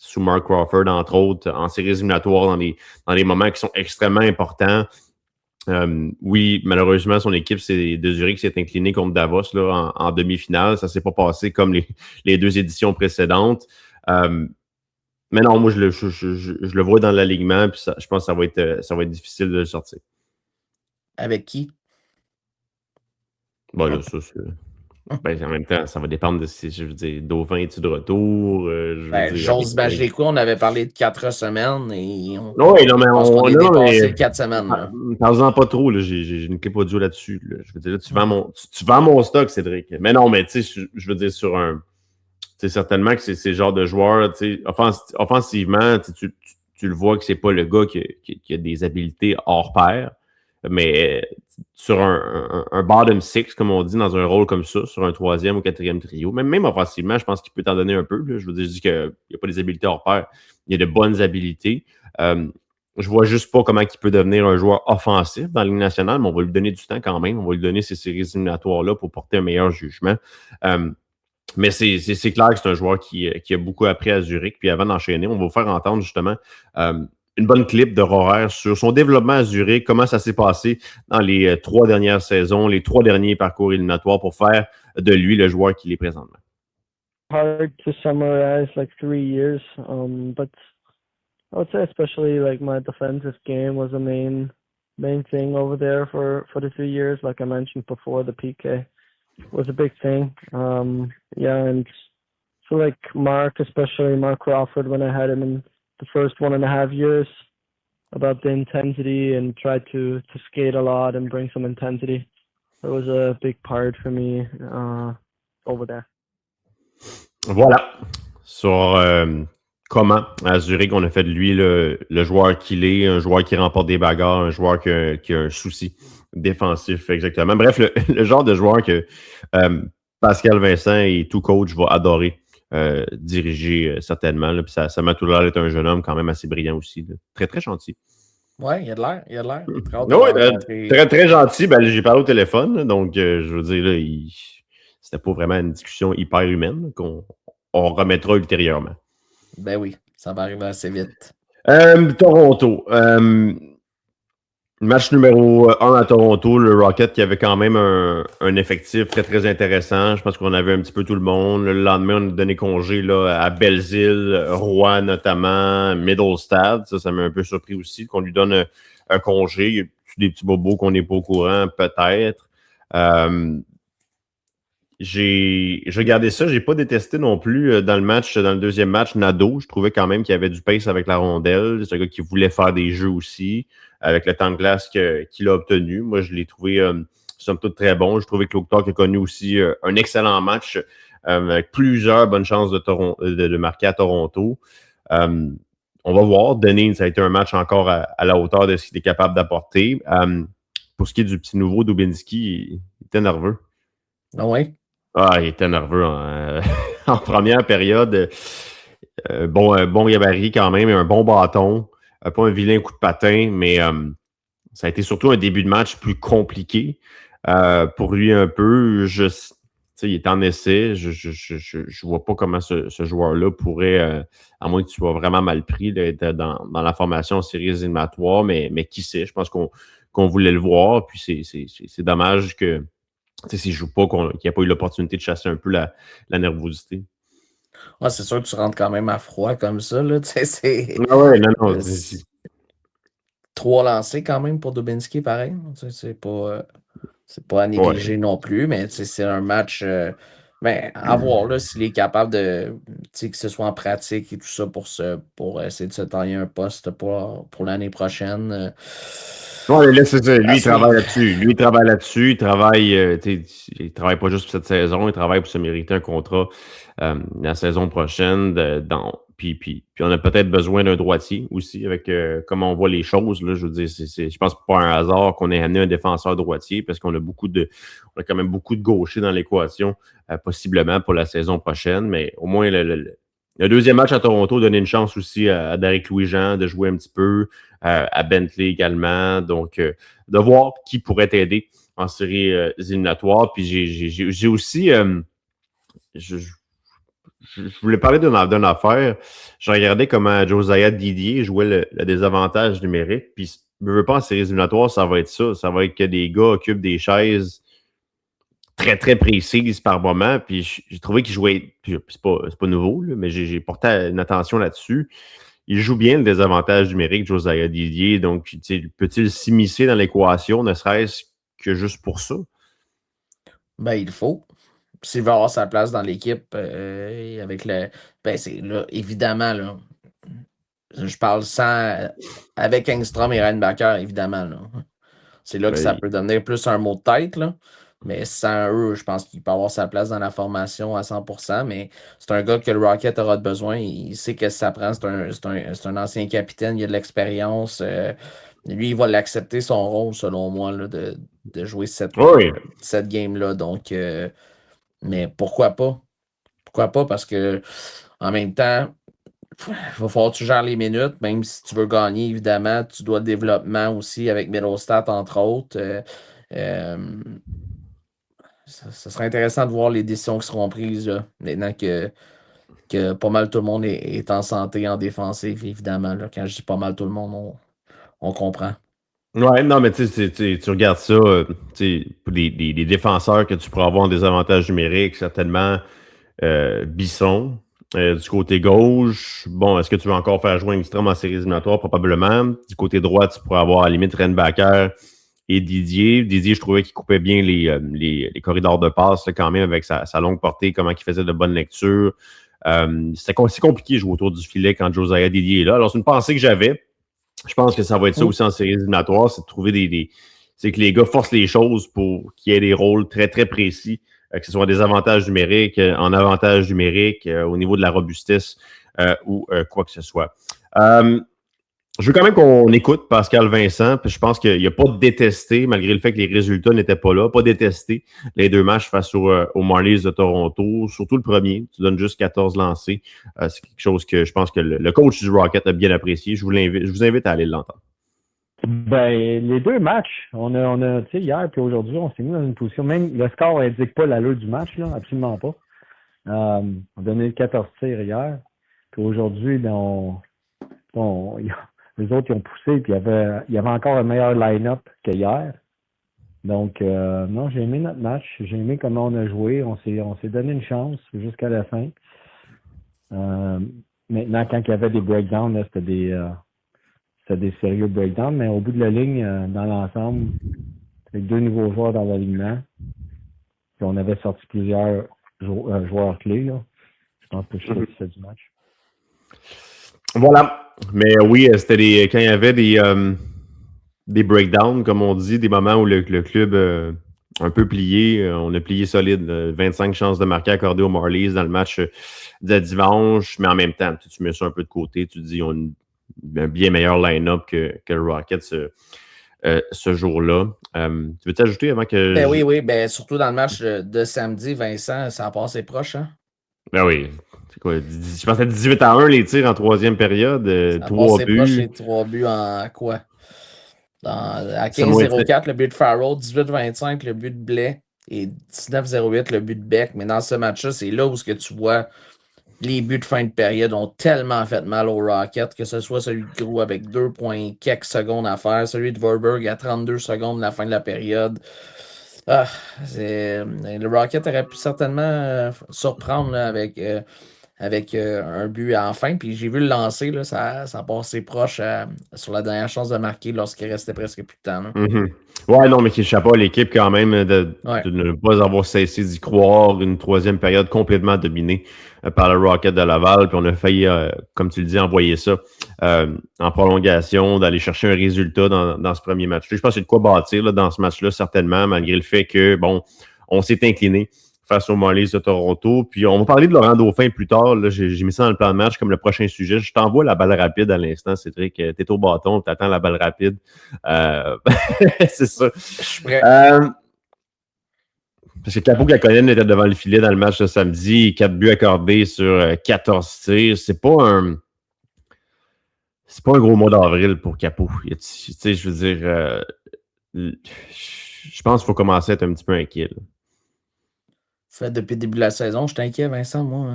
sous Mark Crawford, entre autres, en séries éliminatoires, dans les moments qui sont extrêmement importants. Oui, malheureusement, son équipe de Zurich s'est inclinée contre Davos là, en demi-finale. Ça ne s'est pas passé comme les 2 éditions précédentes. Mais non, moi, je le vois dans l'alignement, puis je pense que ça va être difficile de le sortir. Avec qui? Bon, là, ça, c'est... Ben, en même temps, ça va dépendre de si, je veux dire, Dauphin est-tu de retour? J'ose imaginer quoi? On avait parlé de 4 semaines et oui, non, mais on est dépassé 4 semaines. Parle-en pas trop, là. J'ai une clip audio là-dessus. Là. Je veux dire, là, tu vends mon stock, Cédric. Mais non, mais tu sais, je veux dire, sur un... C'est certainement que c'est le genre de joueur, offensivement, tu le vois que c'est pas le gars qui a des habiletés hors pair, mais sur un bottom six, comme on dit, dans un rôle comme ça, sur un 3e ou 4e trio. Même offensivement, je pense qu'il peut t'en donner un peu. Là. Je veux dire, je dis qu'il n'y a pas des habiletés hors pair. Il y a de bonnes habiletés. Je vois juste pas comment il peut devenir un joueur offensif dans la Ligue nationale, mais on va lui donner du temps quand même. On va lui donner ces séries éliminatoires-là pour porter un meilleur jugement. Mais c'est clair que c'est un joueur qui a beaucoup appris à Zurich. Puis avant d'enchaîner, on va vous faire entendre justement une bonne clip de Rohrer sur son développement à Zurich, comment ça s'est passé dans les 3 dernières saisons, les 3 derniers parcours éliminatoires pour faire de lui le joueur qu'il est présentement. Hard to summarize like 3 years, but I would say especially like my defensive game was the main thing over there for the 3 years. Like I mentioned before, the PK was a big thing. Yeah, and so like Mark Crawford, when I had him in the first 1.5 years, about the intensity and tried to skate a lot and bring some intensity. It was a big part for me over there. Voilà. Sur comment à Zurich on a fait de lui le joueur qu'il est, un joueur qui remporte des bagarres, un joueur qui a un souci défensif, exactement. Bref, le genre de joueur que Pascal Vincent et tout coach va adorer diriger certainement. Là, puis ça m'a tout l'air d'être un jeune homme quand même assez brillant aussi. Là. Très, très gentil. Oui, il a de l'air. Oui, très, très gentil. Ben, j'ai parlé au téléphone, là, donc je veux dire, là, c'était pas vraiment une discussion hyper humaine qu'on remettra ultérieurement. Ben oui, ça va arriver assez vite. Toronto. Match numéro 1 à Toronto, le Rocket qui avait quand même un effectif très, très intéressant. Je pense qu'on avait un petit peu tout le monde. Le lendemain, on a donné congé là, à Belzile, Roy notamment, Middlestad. Ça m'a un peu surpris aussi qu'on lui donne un congé. Il y a des petits bobos qu'on n'est pas au courant, peut-être. J'ai regardé ça, j'ai pas détesté non plus dans le deuxième match, Nadeau. Je trouvais quand même qu'il y avait du pace avec la rondelle. C'est un gars qui voulait faire des jeux aussi, avec le temps de glace qu'il a obtenu. Moi, je l'ai trouvé somme toute très bon. Je trouvais que Loktok a connu aussi un excellent match avec plusieurs bonnes chances de marquer à Toronto. On va voir. Denis, ça a été un match encore à la hauteur de ce qu'il est capable d'apporter. Pour ce qui est du petit nouveau, Dubinsky, il était nerveux. Ah oui? Ah, il était nerveux en première période. Bon gabarit quand même, un bon bâton. Pas un vilain coup de patin, mais ça a été surtout un début de match plus compliqué pour lui un peu. Il est en essai. Je vois pas comment ce joueur-là pourrait, à moins que tu sois vraiment mal pris, là, être dans la formation en séries éliminatoires, mais qui sait, je pense qu'on voulait le voir. Puis c'est dommage que s'il ne joue pas, qu'il n'y a pas eu l'opportunité de chasser un peu la nervosité. Ouais, c'est sûr que tu rentres quand même à froid comme ça. Là, ah ouais, non. 3 lancés quand même pour Dubinsky, pareil. C'est pas à négliger non plus, mais c'est un match à voir là, s'il est capable de que ce soit en pratique et tout ça pour essayer de se tailler un poste pour l'année prochaine. Ouais, là, c'est ça. Lui, il travaille là-dessus. Il travaille pas juste pour cette saison, il travaille pour se mériter un contrat la saison prochaine. Puis on a peut-être besoin d'un droitier aussi, avec comment on voit les choses. Là, je veux dire, je pense pas un hasard qu'on ait amené un défenseur droitier, parce qu'on a quand même beaucoup de gauchers dans l'équation, possiblement pour la saison prochaine. Mais au moins, le deuxième match à Toronto donnait une chance aussi à Derek Louis-Jean de jouer un petit peu, à Bentley également. Donc, de voir qui pourrait t'aider en séries éliminatoires. Puis j'ai aussi... je voulais parler d'une affaire. J'ai regardé comment Josiah Didier jouait le désavantage numérique. Puis, je ne veux pas en séries éliminatoires, ça va être ça. Ça va être que des gars occupent des chaises très, très précises par moment. Puis, j'ai trouvé qu'il jouait... C'est pas nouveau, là, mais j'ai porté une attention là-dessus. Il joue bien le désavantage numérique, Josiah Didier. Donc, peut-il s'immiscer dans l'équation, ne serait-ce que juste pour ça? Ben, il faut. S'il veut avoir sa place dans l'équipe avec le. Ben, c'est là, évidemment, là. Je parle avec Engstrom et Reinbacher, évidemment. Là. C'est là que ça peut donner plus un mot de tête, là. Mais sans eux, je pense qu'il peut avoir sa place dans la formation à 100%. Mais c'est un gars que le Rocket aura besoin. Il sait que ça prend. C'est un ancien capitaine. Il a de l'expérience. lui, il va l'accepter son rôle, selon moi, là, de jouer cette game-là. Donc, mais pourquoi pas? Pourquoi pas? Parce que en même temps, il va falloir que tu gères les minutes, même si tu veux gagner, évidemment, tu dois développement aussi avec Middlestat, entre autres. Ça serait intéressant de voir les décisions qui seront prises là, maintenant que pas mal tout le monde est en santé, en défensive, évidemment. Là. Quand je dis pas mal tout le monde, on comprend. Ouais, non, mais tu regardes ça, pour les défenseurs que tu pourras avoir en désavantage numérique, certainement Bisson. Du côté gauche, bon, est-ce que tu veux encore faire jouer Engstrom en séries éliminatoires? Probablement. Du côté droit, tu pourrais avoir à la limite Renbacker et Didier. Didier, je trouvais qu'il coupait bien les corridors de passe là, quand même avec sa longue portée, comment il faisait de bonnes lectures. C'est compliqué de jouer autour du filet quand Josiah Didier est là. Alors, c'est une pensée que j'avais. Je pense que ça va être ça aussi en séries éliminatoires, c'est de trouver c'est que les gars forcent les choses pour qu'il y ait des rôles très, très précis, que ce soit des avantages numériques, en avantage numérique, au niveau de la robustesse ou quoi que ce soit. Je veux quand même qu'on écoute Pascal Vincent, puis je pense qu'il n'a pas détesté, malgré le fait que les résultats n'étaient pas là, pas détesté les 2 matchs face aux Marlies de Toronto, surtout le premier. Tu donnes juste 14 lancés. C'est quelque chose que je pense que le coach du Rocket a bien apprécié. Je vous invite à aller l'entendre. Ben, les 2 matchs, on a tu sais, hier puis aujourd'hui, on s'est mis dans une position, même le score n'indique pas l'allure du match, là, absolument pas. On a donné 14 tirs hier, puis aujourd'hui, ben, les autres, ils ont poussé, puis il y avait encore un meilleur line-up qu'hier. Donc, non, j'ai aimé notre match. J'ai aimé comment on a joué. On s'est donné une chance jusqu'à la fin. Maintenant, quand il y avait des breakdowns, là, c'était des sérieux breakdowns, mais au bout de la ligne, dans l'ensemble, avec 2 nouveaux joueurs dans l'alignement, puis on avait sorti plusieurs joueurs clés. Là. Je pense que je suis satisfait du match. Voilà. Mais oui, c'était quand il y avait des breakdowns, comme on dit, des moments où le club un peu plié. On a plié solide. 25 chances de marquer accordées aux Marlies dans le match de dimanche, mais en même temps, tu mets ça un peu de côté. Tu te dis, ils ont un bien meilleur line-up que le Rocket ce jour-là. Tu veux t'ajouter avant que... Ben oui, ben surtout dans le match de samedi, Vincent, ça a passé proche, hein? Ben oui. C'est quoi? Je pensais 18-1 les tirs en 3e période. 3 buts. Proche, les 3 buts en quoi? À 15-0-4, le but de Farrell, 18-25, le but de Blais et 19-08, le but de Beck. Mais dans ce match-là, c'est là où ce que tu vois les buts de fin de période ont tellement fait mal au Rocket, que ce soit celui de Gros avec 2 points quelques secondes à faire, celui de Warburg à 32 secondes de la fin de la période. Le Rocket aurait pu certainement surprendre là, avec un but à la fin. Puis j'ai vu le lancer, là, ça a passé proche sur la dernière chance de marquer lorsqu'il restait presque plus de temps. Ouais, non, mais qui chapeau à l'équipe quand même de ne pas avoir cessé d'y croire. Une 3e période complètement dominée par le Rocket de Laval. Puis on a failli, comme tu le dis, envoyer ça en prolongation, d'aller chercher un résultat dans ce premier match-là. Je pense qu'il y a de quoi bâtir là, dans ce match-là, certainement, malgré le fait que, bon, on s'est incliné face aux Marlies de Toronto. Puis on va parler de Laurent Dauphin plus tard. Là, j'ai mis ça dans le plan de match comme le prochain sujet. Je t'envoie la balle rapide à l'instant, Cédric. T'es au bâton, t'attends la balle rapide. C'est ça. Je suis prêt. Parce que Capo Kakkonen était devant le filet dans le match de samedi. 4 buts accordés sur 14 tirs. C'est pas un gros mois d'avril pour Capo. Tu sais, je veux dire, je pense qu'il faut commencer à être un petit peu inquiet. Là. Depuis le début de la saison, je t'inquiète, Vincent, moi.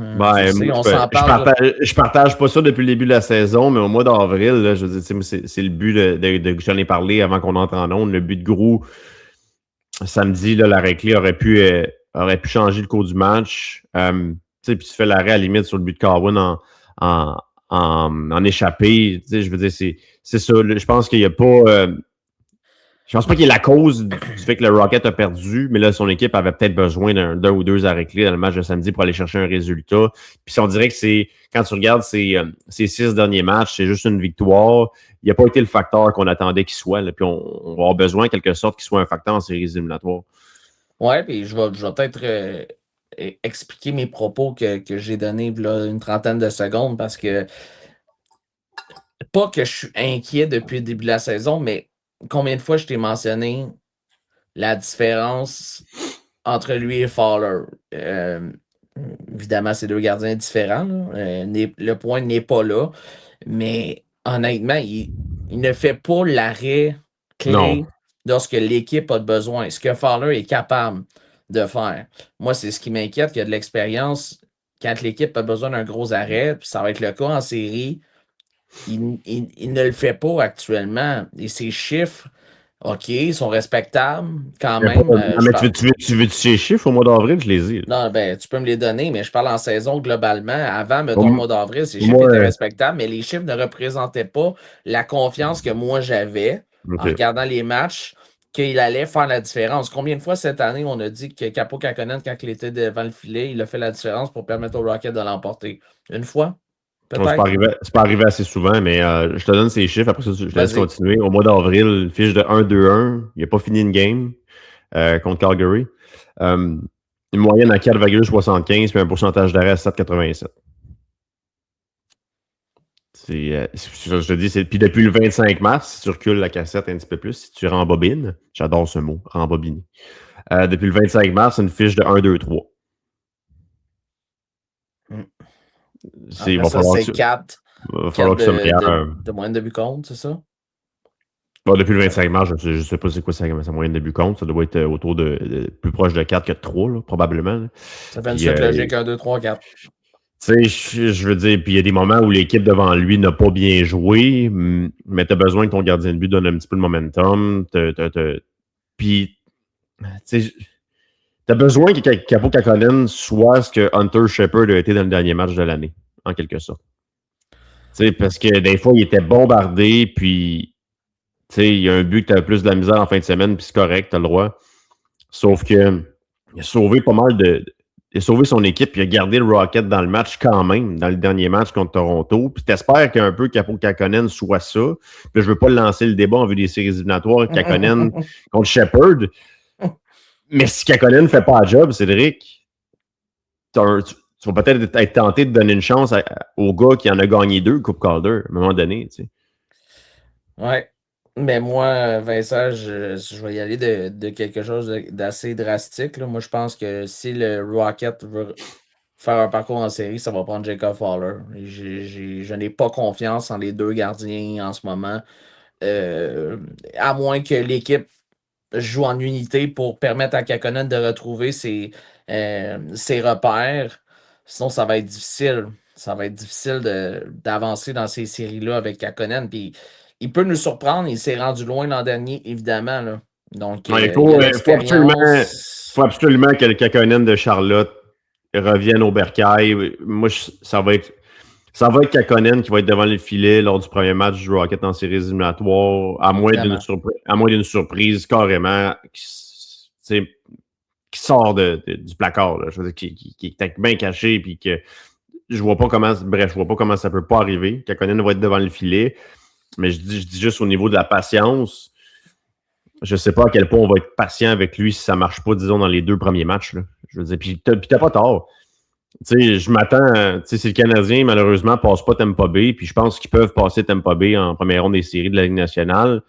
Je partage pas ça depuis le début de la saison, mais au mois d'avril, là, je veux dire, c'est le but de j'en ai parlé avant qu'on entre en onde, le but de Gros samedi, là, l'arrêt clé aurait pu changer le cours du match. Puis tu fais l'arrêt à la limite sur le but de Carwin en échappé. Je veux dire, c'est ça. Je pense qu'il n'y a pas. Je pense pas qu'il y ait la cause du fait que le Rocket a perdu, mais là, son équipe avait peut-être besoin d'un ou 2 arrêts clés dans le match de samedi pour aller chercher un résultat. Puis on dirait que quand tu regardes ces 6 derniers matchs, c'est juste une victoire. Il n'a pas été le facteur qu'on attendait qu'il soit. Là, puis on va avoir besoin, en quelque sorte, qu'il soit un facteur en séries éliminatoires. Ouais, puis je vais peut-être expliquer mes propos que j'ai donnés là, une trentaine de secondes parce que Pas que je suis inquiet depuis le début de la saison, mais combien de fois je t'ai mentionné la différence entre lui et Fowler? Évidemment, c'est deux gardiens différents. Là. Le point n'est pas là. Mais honnêtement, il ne fait pas l'arrêt Non. clé lorsque l'équipe a besoin. Ce que Fowler est capable de faire. Moi, c'est ce qui m'inquiète, qu'il y a de l'expérience quand l'équipe a besoin d'un gros arrêt, puis ça va être le cas en série. Il ne le fait pas actuellement. Et ses chiffres, OK, ils sont respectables quand même. Non, mais tu veux ces chiffres au mois d'avril? Je les ai. Non, ben, tu peux me les donner, mais je parle en saison globalement. Avant, mettons, le Moi, mois d'avril, ces chiffres moi, étaient respectables, mais les chiffres ne représentaient pas la confiance que moi j'avais en OK. regardant les matchs qu'il allait faire la différence. Combien de fois cette année on a dit que Capo Kakkonen, quand il était devant le filet, il a fait la différence pour permettre au Rocket de l'emporter? Une fois? Non, Peut-être? c'est pas arrivé assez souvent, mais je te donne ces chiffres. Après ça, je te laisse Vas-y. continuer. Au mois d'avril, fiche de 1-2-1. Il n'a pas fini une game contre Calgary. Une moyenne à 4,75 puis un pourcentage d'arrêt à 7,87. Je te dis, puis depuis le 25 mars, si tu recules la cassette un petit peu plus, si tu rembobines, j'adore ce mot, rembobiner. Depuis le 25 mars, une fiche de 1-2-3. Il va Ça, falloir c'est 4 que ça meilleure. de moyenne de but contre, c'est ça? Bon, depuis le 25 mars, je ne sais pas c'est quoi sa moyenne de but contre. Ça doit être autour plus proche de 4 que de 3, là, probablement. Là. Ça fait une suite logique 1, 2, 3, 4. Tu sais, je veux dire, puis il y a des moments où l'équipe devant lui n'a pas bien joué, mais tu as besoin que ton gardien de but donne un petit peu de momentum. Puis, tu sais, tu as besoin que Capo Kakkonen soit ce que Hunter Shepard a été dans le dernier match de l'année, en quelque sorte. Tu sais, parce que des fois, il était bombardé, puis tu sais, il y a un but que tu as plus de la misère en fin de semaine, puis c'est correct, tu as le droit. Sauf que il a sauvé pas mal il a sauvé son équipe, puis il a gardé le Rocket dans le match quand même, dans le dernier match contre Toronto. Puis t'espères qu'un peu Capo Kakkonen soit ça. Puis je veux pas lancer le débat en vue des séries éliminatoires, Kakkonen contre Shepard. Mais si Kakkonen ne fait pas le job, Cédric, tu vas peut-être être tenté de donner une chance au gars qui en a gagné 2 Coupe Calder, à un moment donné. Tu sais. Ouais. Mais moi, Vincent, je vais y aller de quelque chose d'assez drastique. Là. Moi, je pense que si le Rocket veut faire un parcours en série, ça va prendre Jacob Fowler. Je n'ai pas confiance en les deux gardiens en ce moment. À moins que l'équipe joue en unité pour permettre à Kakkonen de retrouver ses repères. Sinon, ça va être difficile. Ça va être difficile d'avancer dans ces séries-là avec Kakkonen. Puis, il peut nous surprendre. Il s'est rendu loin l'an dernier, évidemment. Là. Donc, Non, il faut absolument que le Kakkonen de Charlotte revienne au bercail. Moi, ça va être Kakkonen qui va être devant le filet lors du premier match du Rocket en séries éliminatoires, à moins d'une surprise carrément qui sort du placard. Là. Je veux dire, qui est bien caché puis que je vois pas comment ça peut pas arriver. Kakkonen va être devant le filet. Mais je dis juste au niveau de la patience, je sais pas à quel point on va être patient avec lui si ça marche pas, disons, dans les 2 premiers matchs. Là. Je veux dire, puis t'as pas tort. Tu sais, je m'attends, si le Canadien, malheureusement, passe pas Tampa Bay, puis je pense qu'ils peuvent passer Tampa Bay en première ronde des séries de la Ligue nationale,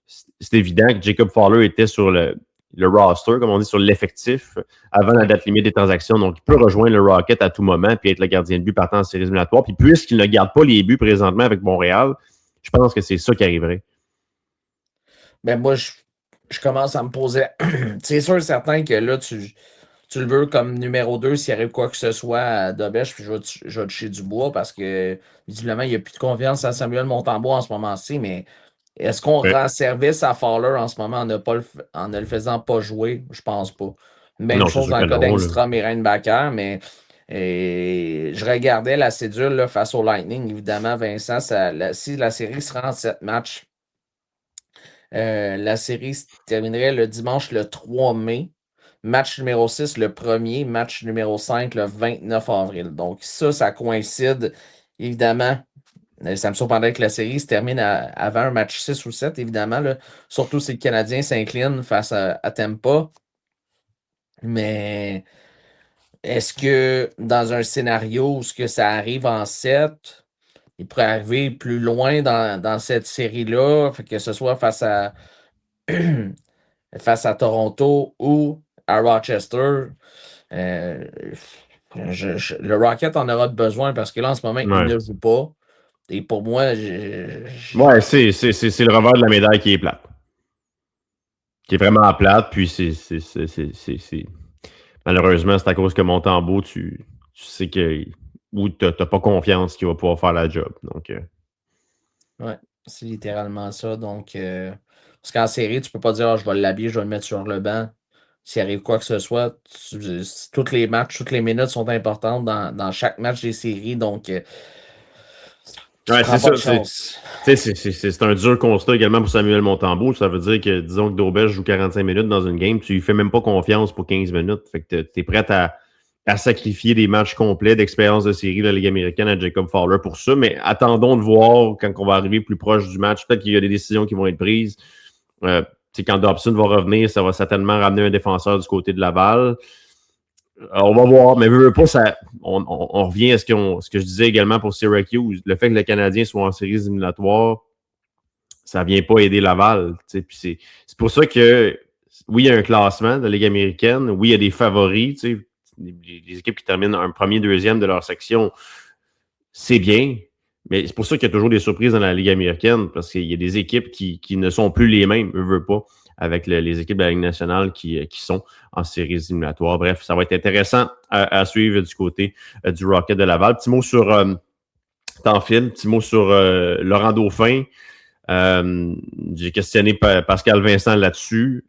c'est évident que Jacob Fowler était sur le roster, comme on dit, sur l'effectif, avant la date limite des transactions. Donc, il peut rejoindre le Rocket à tout moment, puis être le gardien de but partant en séries éliminatoires. Puis puisqu'il ne garde pas les buts présentement avec Montréal, je pense que c'est ça qui arriverait. Ben moi, je commence à me poser. C'est sûr et certain que là, tu le veux comme numéro 2 s'il arrive quoi que ce soit à Dobèche, puis je vais toucher du bois parce que visiblement, il n'y a plus de confiance à Samuel Montembois en ce moment-ci, mais est-ce qu'on rend service à Fowler en ce moment en ne le faisant pas jouer? Je pense pas. Même chose dans le cas d'Engstrom et Reinbacker, mais je regardais la cédule là, face au Lightning, évidemment, Vincent, si la série se rend en 7 matchs, la série se terminerait le dimanche le 3 mai. Match numéro 6 le 1er, match numéro 5 le 29 avril. Donc ça coïncide, évidemment. Ça me surprendrait que la série se termine avant un match 6 ou 7, évidemment. Là. Surtout si le Canadien s'incline face à Tampa. Mais est-ce que dans un scénario où ça arrive en 7, il pourrait arriver plus loin dans cette série-là, que ce soit face à Toronto ou à Rochester. Le Rocket en aura besoin parce que là, en ce moment, il Ouais. ne joue pas. Et pour moi, Ouais, c'est le revers de la médaille qui est plate. Qui est vraiment plate, puis malheureusement, c'est à cause que Montembeault, tu sais que ou t'as pas confiance qu'il va pouvoir faire la job. Donc, ouais, c'est littéralement ça. Donc, parce qu'en série, tu peux pas dire je vais l'habiller, je vais le mettre sur le banc. S'il arrive quoi que ce soit, tous les matchs, toutes les minutes sont importantes dans chaque match des séries. Donc, tu ouais, prends c'est pas ça. de chance. C'est un dur constat également pour Samuel Montembeault. Ça veut dire que, disons que Daubèche joue 45 minutes dans une game, tu lui fais même pas confiance pour 15 minutes. Fait que t'es prêt à sacrifier des matchs complets d'expérience de série de la Ligue américaine à Jacob Fowler pour ça. Mais attendons de voir quand on va arriver plus proche du match. Peut-être qu'il y a des décisions qui vont être prises. Quand Dobson va revenir, ça va certainement ramener un défenseur du côté de Laval. On va voir, mais veux pas, on revient à ce que je disais également pour Syracuse. Le fait que le Canadien soit en séries éliminatoires, ça vient pas aider Laval. Puis c'est pour ça que, oui, il y a un classement de la Ligue américaine. Oui, il y a des favoris. Les équipes qui terminent un premier, deuxième de leur section, c'est bien. Mais c'est pour ça qu'il y a toujours des surprises dans la Ligue américaine, parce qu'il y a des équipes qui ne sont plus les mêmes, veut pas, avec les équipes de la Ligue nationale qui sont en séries éliminatoires. Bref, ça va être intéressant à suivre du côté du Rocket de Laval. Petit mot sur Laurent Dauphin. J'ai questionné Pascal Vincent là-dessus.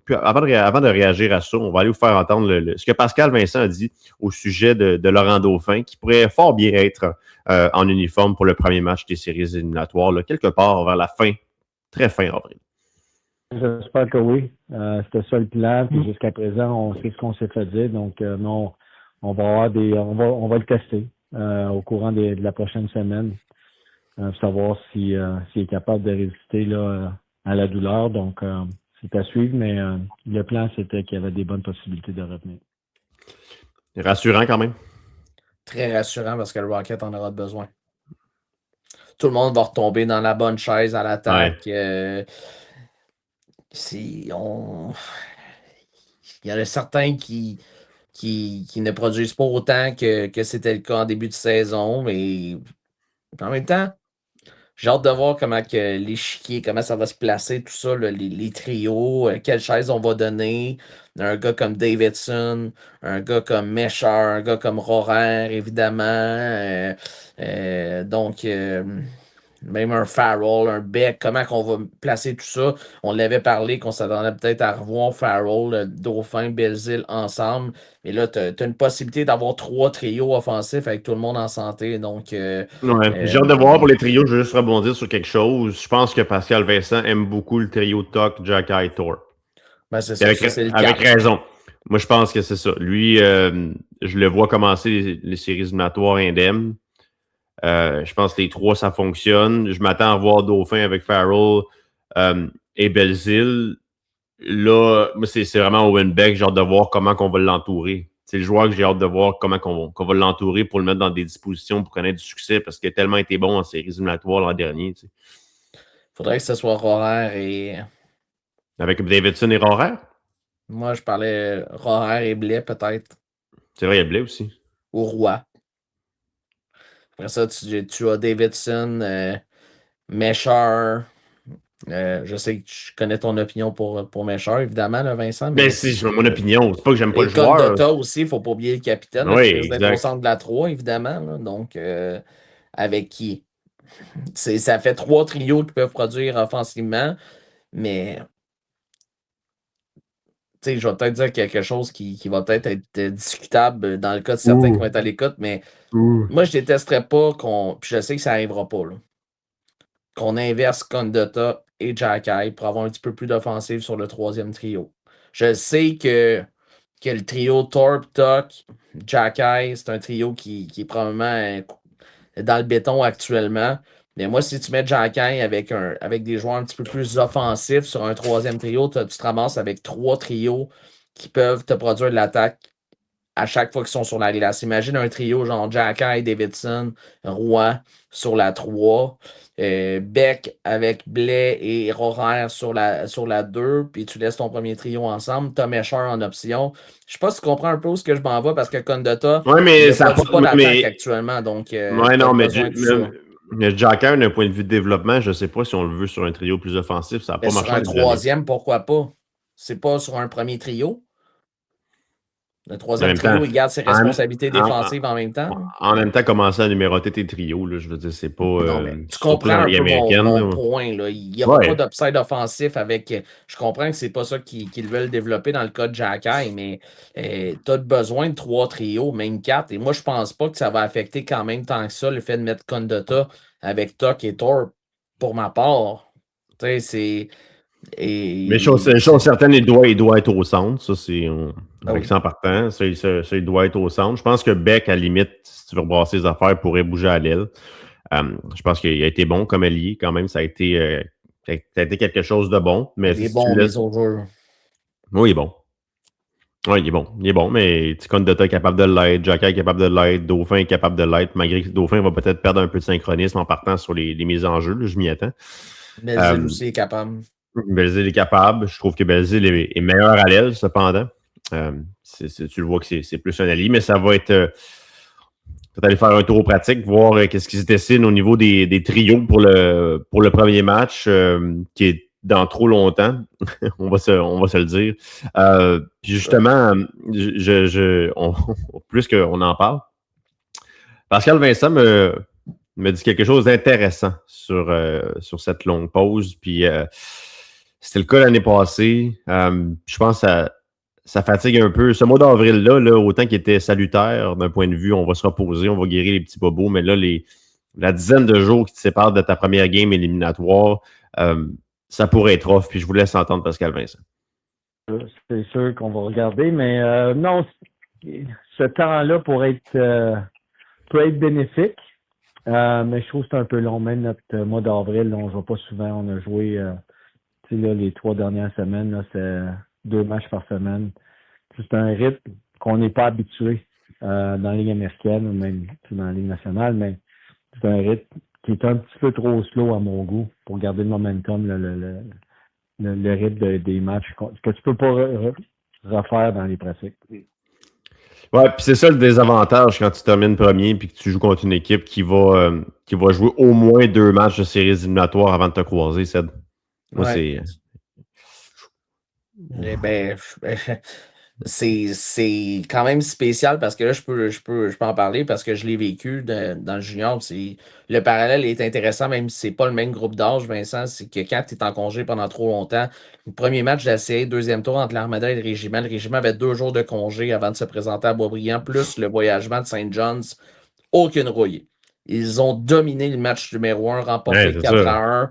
Puis avant de réagir à ça, on va aller vous faire entendre ce que Pascal Vincent a dit au sujet de Laurent Dauphin, qui pourrait fort bien être en uniforme pour le premier match des séries éliminatoires, là, quelque part vers la fin, très fin avril. J'espère que oui. C'était ça le plan. Puis jusqu'à présent, on sait ce qu'on s'est fait dire. Donc, non, on va le tester au courant de la prochaine semaine. Pour savoir s'il est capable de résister là, à la douleur. Donc, c'est à suivre, mais le plan, c'était qu'il y avait des bonnes possibilités de revenir. Rassurant quand même. Très rassurant parce que le Rocket en aura besoin. Tout le monde va retomber dans la bonne chaise à l'attaque. Ouais. Il y en a certains qui ne produisent pas autant que c'était le cas en début de saison, mais en même temps, j'ai hâte de voir comment que l'échiquier, comment ça va se placer, tout ça, là, les trios, quelle chaise on va donner. Un gars comme Davidson, un gars comme Mesher, un gars comme Rohrer, évidemment. Donc, même un Farrell, un Beck, comment qu'on va placer tout ça? On l'avait parlé qu'on s'attendait peut-être à revoir Farrell, Dauphin, Belzile ensemble. Mais là, tu as une possibilité d'avoir 3 trios offensifs avec tout le monde en santé. Donc, j'ai hâte de voir pour les trios. Je veux juste rebondir sur quelque chose. Je pense que Pascal Vincent aime beaucoup le trio Tuck, Jacky, Thor. Ben c'est ça, c'est le avec raison. Moi, je pense que c'est ça. Lui, je le vois commencer les séries éliminatoires indemnes. Je pense que les 3, ça fonctionne. Je m'attends à voir Dauphin avec Farrell et Belzile. Là, moi, c'est vraiment Owen Beck. J'ai hâte de voir comment on va l'entourer. C'est le joueur que j'ai hâte de voir comment qu'on va l'entourer pour le mettre dans des dispositions pour connaître du succès parce qu'il a tellement été bon en séries éliminatoires l'an dernier. Il faudrait que ce soit Rohrer et... Avec Davidson et Rohrer? Moi, je parlais Rohrer et Blais, peut-être. C'est vrai, il y a Blais aussi. Ou Roy. Après ça, tu as Davidson, Mesher. Je sais que je connais ton opinion pour Mesher, évidemment, là, Vincent. Mais si, je mon opinion. C'est pas que j'aime pas le joueur. joueur. Condotta aussi, il ne faut pas oublier le capitaine. Oui, qui risque d'être au centre de la 3, évidemment. Là, donc, avec qui? Ça fait 3 trios qui peuvent produire offensivement, mais je vais peut-être dire quelque chose qui va peut-être être discutable dans le cas de certains qui vont être à l'écoute, mais moi, je ne détesterais pas puis je sais que ça n'arrivera pas, là, qu'on inverse Condotta et Jacky pour avoir un petit peu plus d'offensive sur le 3e trio. Je sais que le trio Thorpe, Tuck, Jacky, c'est un trio qui est probablement dans le béton actuellement. Mais moi, si tu mets Jacky avec des joueurs un petit peu plus offensifs sur un 3e trio, tu te ramasses avec 3 trios qui peuvent te produire de l'attaque à chaque fois qu'ils sont sur la glace. Imagine un trio genre Jacky, Davidson, Roy sur la 3, Beck avec Blais et Rohrer sur la 2, puis tu laisses ton premier trio ensemble, Tom Escher en option. Je sais pas si tu comprends un peu où ce que je m'en vais, parce que Condotta, Ouais, il mais ne ça produit pas d'attaque mais actuellement, donc ouais, tu as non, besoin de tout ça. mais Jacker, d'un point de vue de développement, je sais pas si on le veut sur un trio plus offensif, ça n'a Mais pas sur marché un l'année dernière. troisième, pourquoi pas? C'est pas sur un premier trio. Le En troisième même temps, trio, il garde ses en, responsabilités en- défensives en même temps. en même temps, commencer à numéroter tes trios, là, je veux dire, c'est pas Non, mais tu surtout comprends dans la un Ligue peu américaine. mon Là. point. Là. Il n'y aura pas Ouais. d'upside offensif avec. Je comprends que c'est pas ça qu'ils veulent développer dans le cas de Jacky, mais tu as besoin de 3 trios, même 4. Et moi, je pense pas que ça va affecter quand même tant que ça le fait de mettre Condotta avec Tuck et Thorpe, pour ma part. Tu sais, c'est. Mais Et, chose certaine, il doit être au centre. Ça, c'est ah avec oui. ça en partant. Ça, il doit être au centre. Je pense que Beck, à la limite, si tu veux rebrasser les affaires, pourrait bouger à l'aile. Je pense qu'il a été bon comme allié. Quand même, ça a été quelque chose de bon. Mais Il est si tu bon, laisses. mais over. Oui, il est bon. Oui, il est bon. Il est bon, mais Condotta est capable de l'être, Jacka est capable de l'être, Dauphin est capable de l'être, malgré que Dauphin va peut-être perdre un peu de synchronisme en partant sur les mises en jeu. Là, je m'y attends. Belzile aussi est capable. Belzile est capable. Je trouve que Belzile est meilleur à l'aile, cependant. Tu le vois que c'est plus un allié, mais ça va être. Peut-être aller faire un tour pratique, voir qu'est-ce qui se dessine au niveau des trios pour le premier match, qui est dans trop longtemps. on va se le dire. Puis justement, plus qu'on en parle, Pascal Vincent me dit quelque chose d'intéressant sur cette longue pause. Puis c'était le cas l'année passée. Je pense que ça fatigue un peu. Ce mois d'avril-là, là, autant qu'il était salutaire d'un point de vue, on va se reposer, on va guérir les petits bobos, mais là, la dizaine de jours qui te séparent de ta première game éliminatoire, ça pourrait être off. Puis je vous laisse entendre Pascal Vincent. C'est sûr qu'on va regarder, mais non, ce temps-là peut être bénéfique, mais je trouve que c'est un peu long. Même notre mois d'avril, là, on ne joue pas souvent. On a joué là, les 3 dernières semaines, là, c'est 2 matchs par semaine. C'est un rythme qu'on n'est pas habitué dans la Ligue américaine ou même dans la Ligue nationale, mais c'est un rythme qui est un petit peu trop slow à mon goût pour garder le momentum, le rythme des matchs que tu peux pas refaire dans les pratiques. Ouais, puis c'est ça le désavantage quand tu termines premier puis que tu joues contre une équipe qui va jouer au moins 2 matchs de séries éliminatoires avant de te croiser, Ced. Moi, Ouais. C'est quand même spécial parce que là, je peux en parler parce que je l'ai vécu dans le junior. Le parallèle est intéressant, même si c'est pas le même groupe d'âge, Vincent. C'est que quand tu es en congé pendant trop longtemps, le premier match de la série, deuxième tour entre l'Armada et le Régiment avait 2 jours de congé avant de se présenter à Boisbriand, plus le voyagement de Saint John's. Aucune rouille. Ils ont dominé le match numéro 1, remporté 4-1.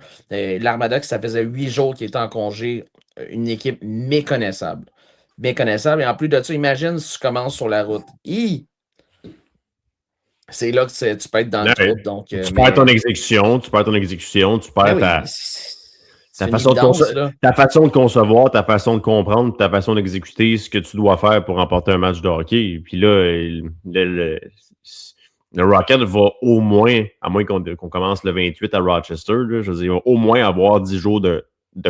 L'Armada, ça faisait 8 jours qu'ils étaient en congé. Une équipe méconnaissable. Méconnaissable. Et en plus de ça, imagine si tu commences sur la route. C'est là que tu peux être dans le trouble. Donc, tu perds ton exécution, tu perds ta façon de concevoir, ta façon de comprendre, ta façon d'exécuter ce que tu dois faire pour remporter un match de hockey. Puis là, le Rocket va au moins, à moins qu'on commence le 28 à Rochester, là, je veux dire, il va au moins avoir 10 jours de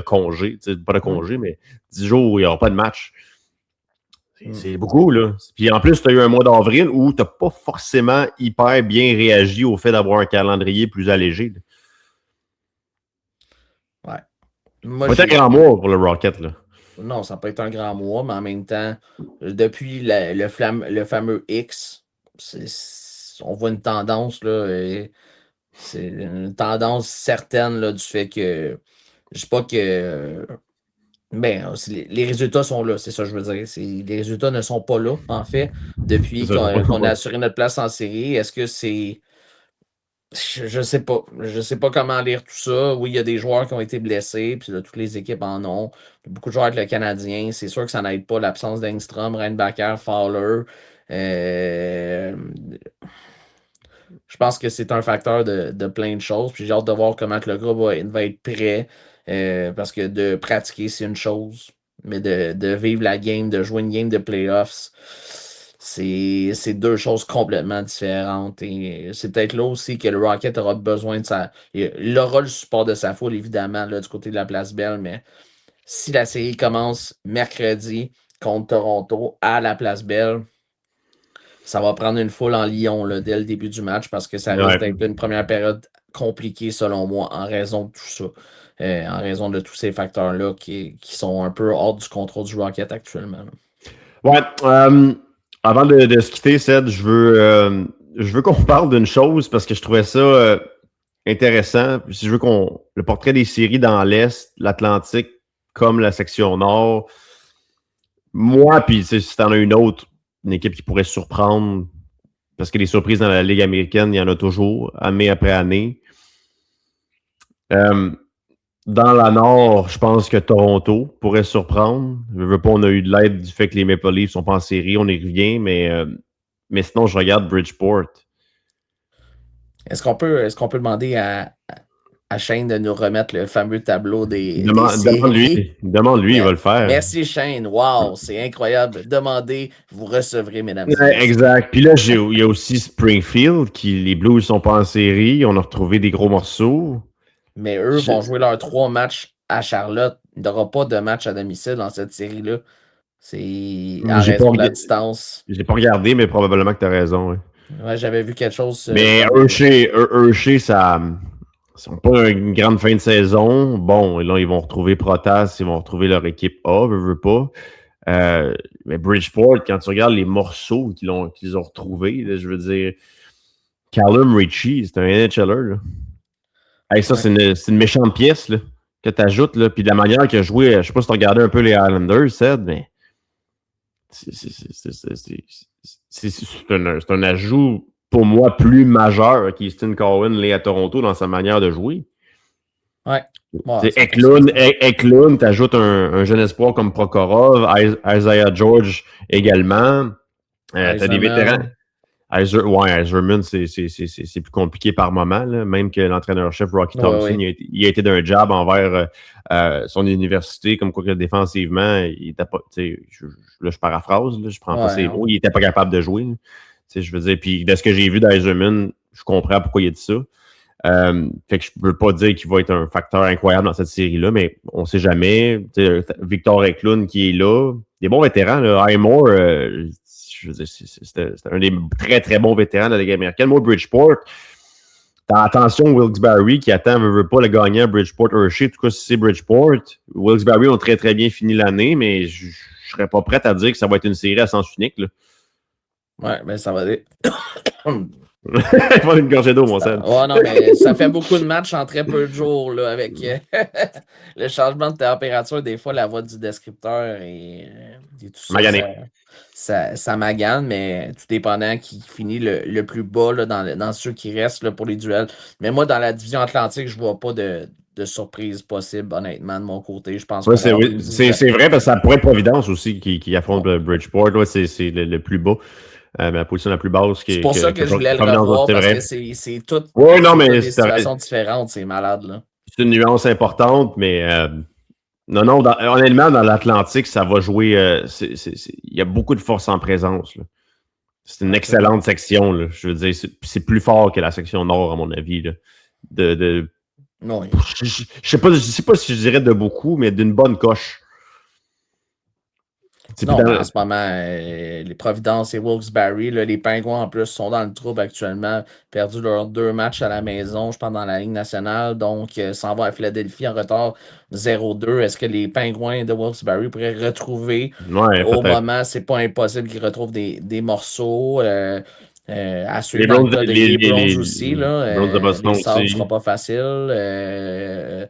congé. Pas de congé, mais 10 jours où il n'y aura pas de match. C'est beaucoup, là. Puis en plus, tu as eu un mois d'avril où tu n'as pas forcément hyper bien réagi au fait d'avoir un calendrier plus allégé. Là. Ouais. Pas un grand mois pour le Rocket, là. Non, ça peut être un grand mois, mais en même temps, depuis le fameux X, on voit une tendance, là. C'est une tendance certaine là, du fait que je sais pas que. Les résultats sont là, c'est ça que je veux dire. Les résultats ne sont pas là, en fait, depuis qu'on a assuré notre place en série. Est-ce que c'est. Je sais pas. Je sais pas comment lire tout ça. Oui, il y a des joueurs qui ont été blessés, puis là, toutes les équipes en ont. Il y a beaucoup de joueurs avec le Canadien. C'est sûr que ça n'aide pas l'absence d'Engstrom, Reinbacker, Fowler. Je pense que c'est un facteur de plein de choses. Puis j'ai hâte de voir comment le groupe va être prêt. Parce que de pratiquer, c'est une chose. Mais de vivre la game, de jouer une game de playoffs, c'est deux choses complètement différentes. Et c'est peut-être là aussi que le Rocket aura besoin de sa. Il aura le support de sa foule, évidemment, là, du côté de la Place Belle, mais si la série commence mercredi contre Toronto à la Place Belle, ça va prendre une foule en Lyon là, dès le début du match parce que ça risque d'être une première période compliquée selon moi en raison de tout ça. En raison de tous ces facteurs-là qui sont un peu hors du contrôle du Rocket actuellement. Là. Ouais. Avant de se quitter, Ced, je veux qu'on parle d'une chose parce que je trouvais ça intéressant. Si je veux le portrait des séries dans l'Est, l'Atlantique, comme la section Nord, moi, puis si t'en as une autre, une équipe qui pourrait surprendre, parce que les surprises dans la Ligue américaine, il y en a toujours, année après année. Dans la Nord, je pense que Toronto pourrait surprendre. Je veux pas, on a eu de l'aide du fait que les Maple Leafs sont pas en série, on y revient, mais sinon, je regarde Bridgeport. Est-ce qu'on peut demander à Shane de nous remettre le fameux tableau des séries? Demande-lui, il va le faire. Merci Shane, wow, c'est incroyable. Demandez, vous recevrez, mesdames et messieurs. Exact. Puis là, il y a aussi Springfield, les Blues sont pas en série, on a retrouvé des gros morceaux. Mais eux vont jouer leurs 3 matchs à Charlotte. Il n'y aura pas de match à domicile dans cette série-là. C'est en raison de la distance. J'ai pas regardé, mais probablement que tu as raison. Ouais, j'avais vu quelque chose. Mais Hershey, ça sont pas une grande fin de saison. Bon, là, ils vont retrouver Protas, ils vont retrouver leur équipe A, veux pas. Mais Bridgeport, quand tu regardes les morceaux qu'ils ont retrouvés, là, je veux dire, Callum Ritchie, c'est un NHLer, là. Hey, ça, ouais. c'est une méchante pièce là, que tu ajoutes. Puis de la manière qu'il a joué, je sais pas si tu as regardé un peu les Islanders, Ced, mais c'est un ajout pour moi plus majeur qu'Easton Cowan l'est à Toronto dans sa manière de jouer. Ouais. Eklund, tu ajoutes un jeune espoir comme Prokhorov, Isaiah George également. Tu as des vétérans. Yzerman, c'est plus compliqué par moment, là. Même que l'entraîneur-chef Rocky Thompson, il a été d'un jab envers son université, comme quoi que défensivement, il était pas. Là, je paraphrase, là, je prends pas ses mots, il était pas capable de jouer. Je veux dire, puis de ce que j'ai vu d'Yzerman, je comprends pourquoi il a dit ça. Fait que je peux pas dire qu'il va être un facteur incroyable dans cette série-là, mais on sait jamais. Victor Eklund qui est là, des bons vétérans, là. Highmore, je veux dire, c'était un des très, très bons vétérans de la Ligue américaine. Moi, Bridgeport, attention, Wilkes-Barre qui attend, veut pas le gagnant, Bridgeport-Hershey. En tout cas, si c'est Bridgeport, Wilkes-Barre ont très, très bien fini l'année, mais je serais pas prêt à dire que ça va être une série à sens unique. Là. Ouais, mais ça va être... Il faut une gorgée d'eau, mon Seb. Ouais, non, mais ça fait beaucoup de matchs en très peu de jours, là, avec le changement de température. Des fois, la voix du descripteur et tout ça, ça magane, mais tout dépendant qui finit le plus bas là, dans ceux qui restent là, pour les duels. Mais moi, dans la division Atlantique, je vois pas de surprise possible, honnêtement, de mon côté. Je pense ouais, c'est vrai, parce que ça pourrait être Providence aussi qui affronte Bridgeport. Ouais, c'est le plus bas. La position la plus basse. C'est pour ça que je voulais le revoir, parce que c'est tout des situations différentes, c'est malade. Là. C'est une nuance importante, mais non, honnêtement, dans l'Atlantique, ça va jouer. Il y a beaucoup de force en présence. Là. C'est une excellente section. Là. Je veux dire, c'est plus fort que la section Nord, à mon avis. Là. Non, je sais pas si je dirais de beaucoup, mais d'une bonne coche. Non, en ce moment, les Providence et Wilkes-Barre, les Pingouins en plus sont dans le trouble actuellement, perdu leurs 2 matchs à la maison, je pense, dans la Ligue nationale, donc s'en va à Philadelphie en retard 0-2. Est-ce que les Pingouins de Wilkes-Barre pourraient retrouver au moment, c'est pas impossible qu'ils retrouvent des morceaux à suivre les Browns aussi. Les Sabres ne sera pas facile.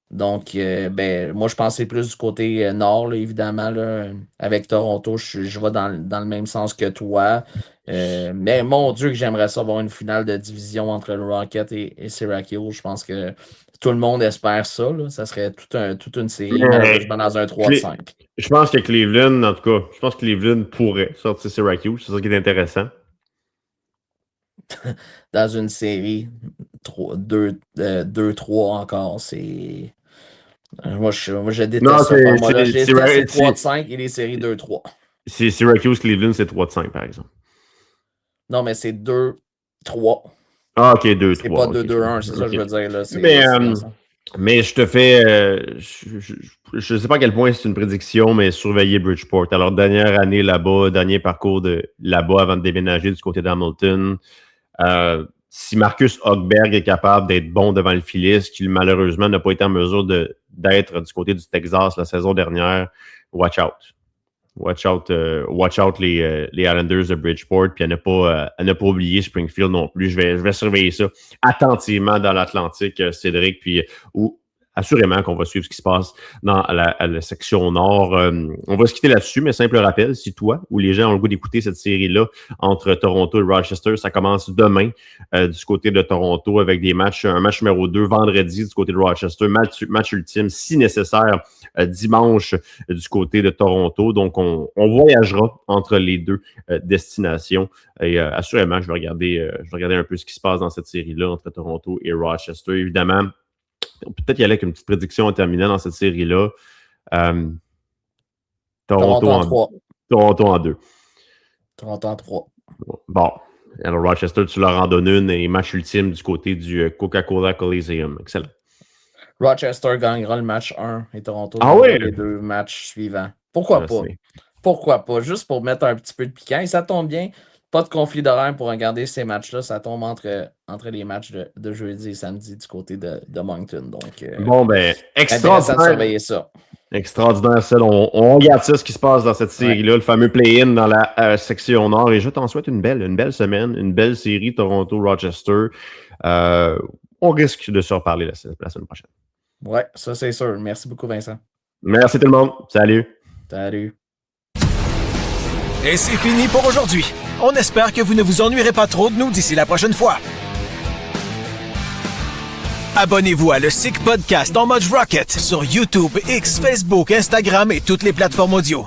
Donc, moi, je pensais plus du côté nord, là, évidemment, là, avec Toronto, je vais dans le même sens que toi. Mais mon Dieu, que j'aimerais ça avoir une finale de division entre le Rocket et Syracuse. Je pense que tout le monde espère ça. Là. Ça serait toute une série, malheureusement, dans un 3-5. Je pense que Cleveland, en tout cas, Cleveland pourrait sortir Syracuse. C'est ça qui est intéressant. Dans une série 2-3 encore, c'est... Moi, je déteste ce format-là. J'ai testé 3-5 et les séries 2-3. C'est Syracuse-Cleveland, c'est 3-5, par exemple. Non, mais c'est 2-3. Ah, OK, 2-3. C'est pas 2-2-1, c'est ça que je veux dire. Là. Mais je te fais... je ne sais pas à quel point c'est une prédiction, mais surveiller Bridgeport. Alors, dernière année là-bas, dernier parcours là-bas avant de déménager du côté d'Hamilton. Si Marcus Högberg est capable d'être bon devant le filet, ce qu'il malheureusement n'a pas été en mesure d'être du côté du Texas la saison dernière, watch out. Watch out les Islanders de Bridgeport, puis à ne pas oublier Springfield non plus. Je vais surveiller ça attentivement dans l'Atlantique, Cédric, puis assurément qu'on va suivre ce qui se passe dans la section nord. On va se quitter là-dessus, mais simple rappel, si toi ou les gens ont le goût d'écouter cette série-là entre Toronto et Rochester, ça commence demain du côté de Toronto avec un match numéro 2 vendredi du côté de Rochester, match ultime si nécessaire dimanche du côté de Toronto. Donc, on voyagera entre les deux destinations et assurément, je vais regarder un peu ce qui se passe dans cette série-là entre Toronto et Rochester. Évidemment, on peut peut-être y aller avec une petite prédiction en terminant dans cette série-là. Toronto en 3. Toronto en 2. Toronto en 3. Bon. Alors, Rochester, tu leur en donnes une et match ultime du côté du Coca-Cola Coliseum. Excellent. Rochester gagnera le match 1 et Toronto les 2 matchs suivants. Pourquoi pas? Pourquoi pas? Juste pour mettre un petit peu de piquant. Et ça tombe bien. Pas de conflit d'horaire pour regarder ces matchs-là. Ça tombe entre les matchs de jeudi et samedi du côté de Moncton. Donc, extraordinaire. Surveiller ça. Extraordinaire, celle. On regarde ça, ce qui se passe dans cette série-là, le fameux play-in dans la section nord. Et je t'en souhaite une belle semaine, une belle série Toronto-Rochester. On risque de se reparler la semaine prochaine. Ouais, ça c'est sûr. Merci beaucoup, Vincent. Merci tout le monde. Salut. Salut. Et c'est fini pour aujourd'hui. On espère que vous ne vous ennuierez pas trop de nous d'ici la prochaine fois. Abonnez-vous à le Sick Podcast en mode Rocket sur YouTube, X, Facebook, Instagram et toutes les plateformes audio.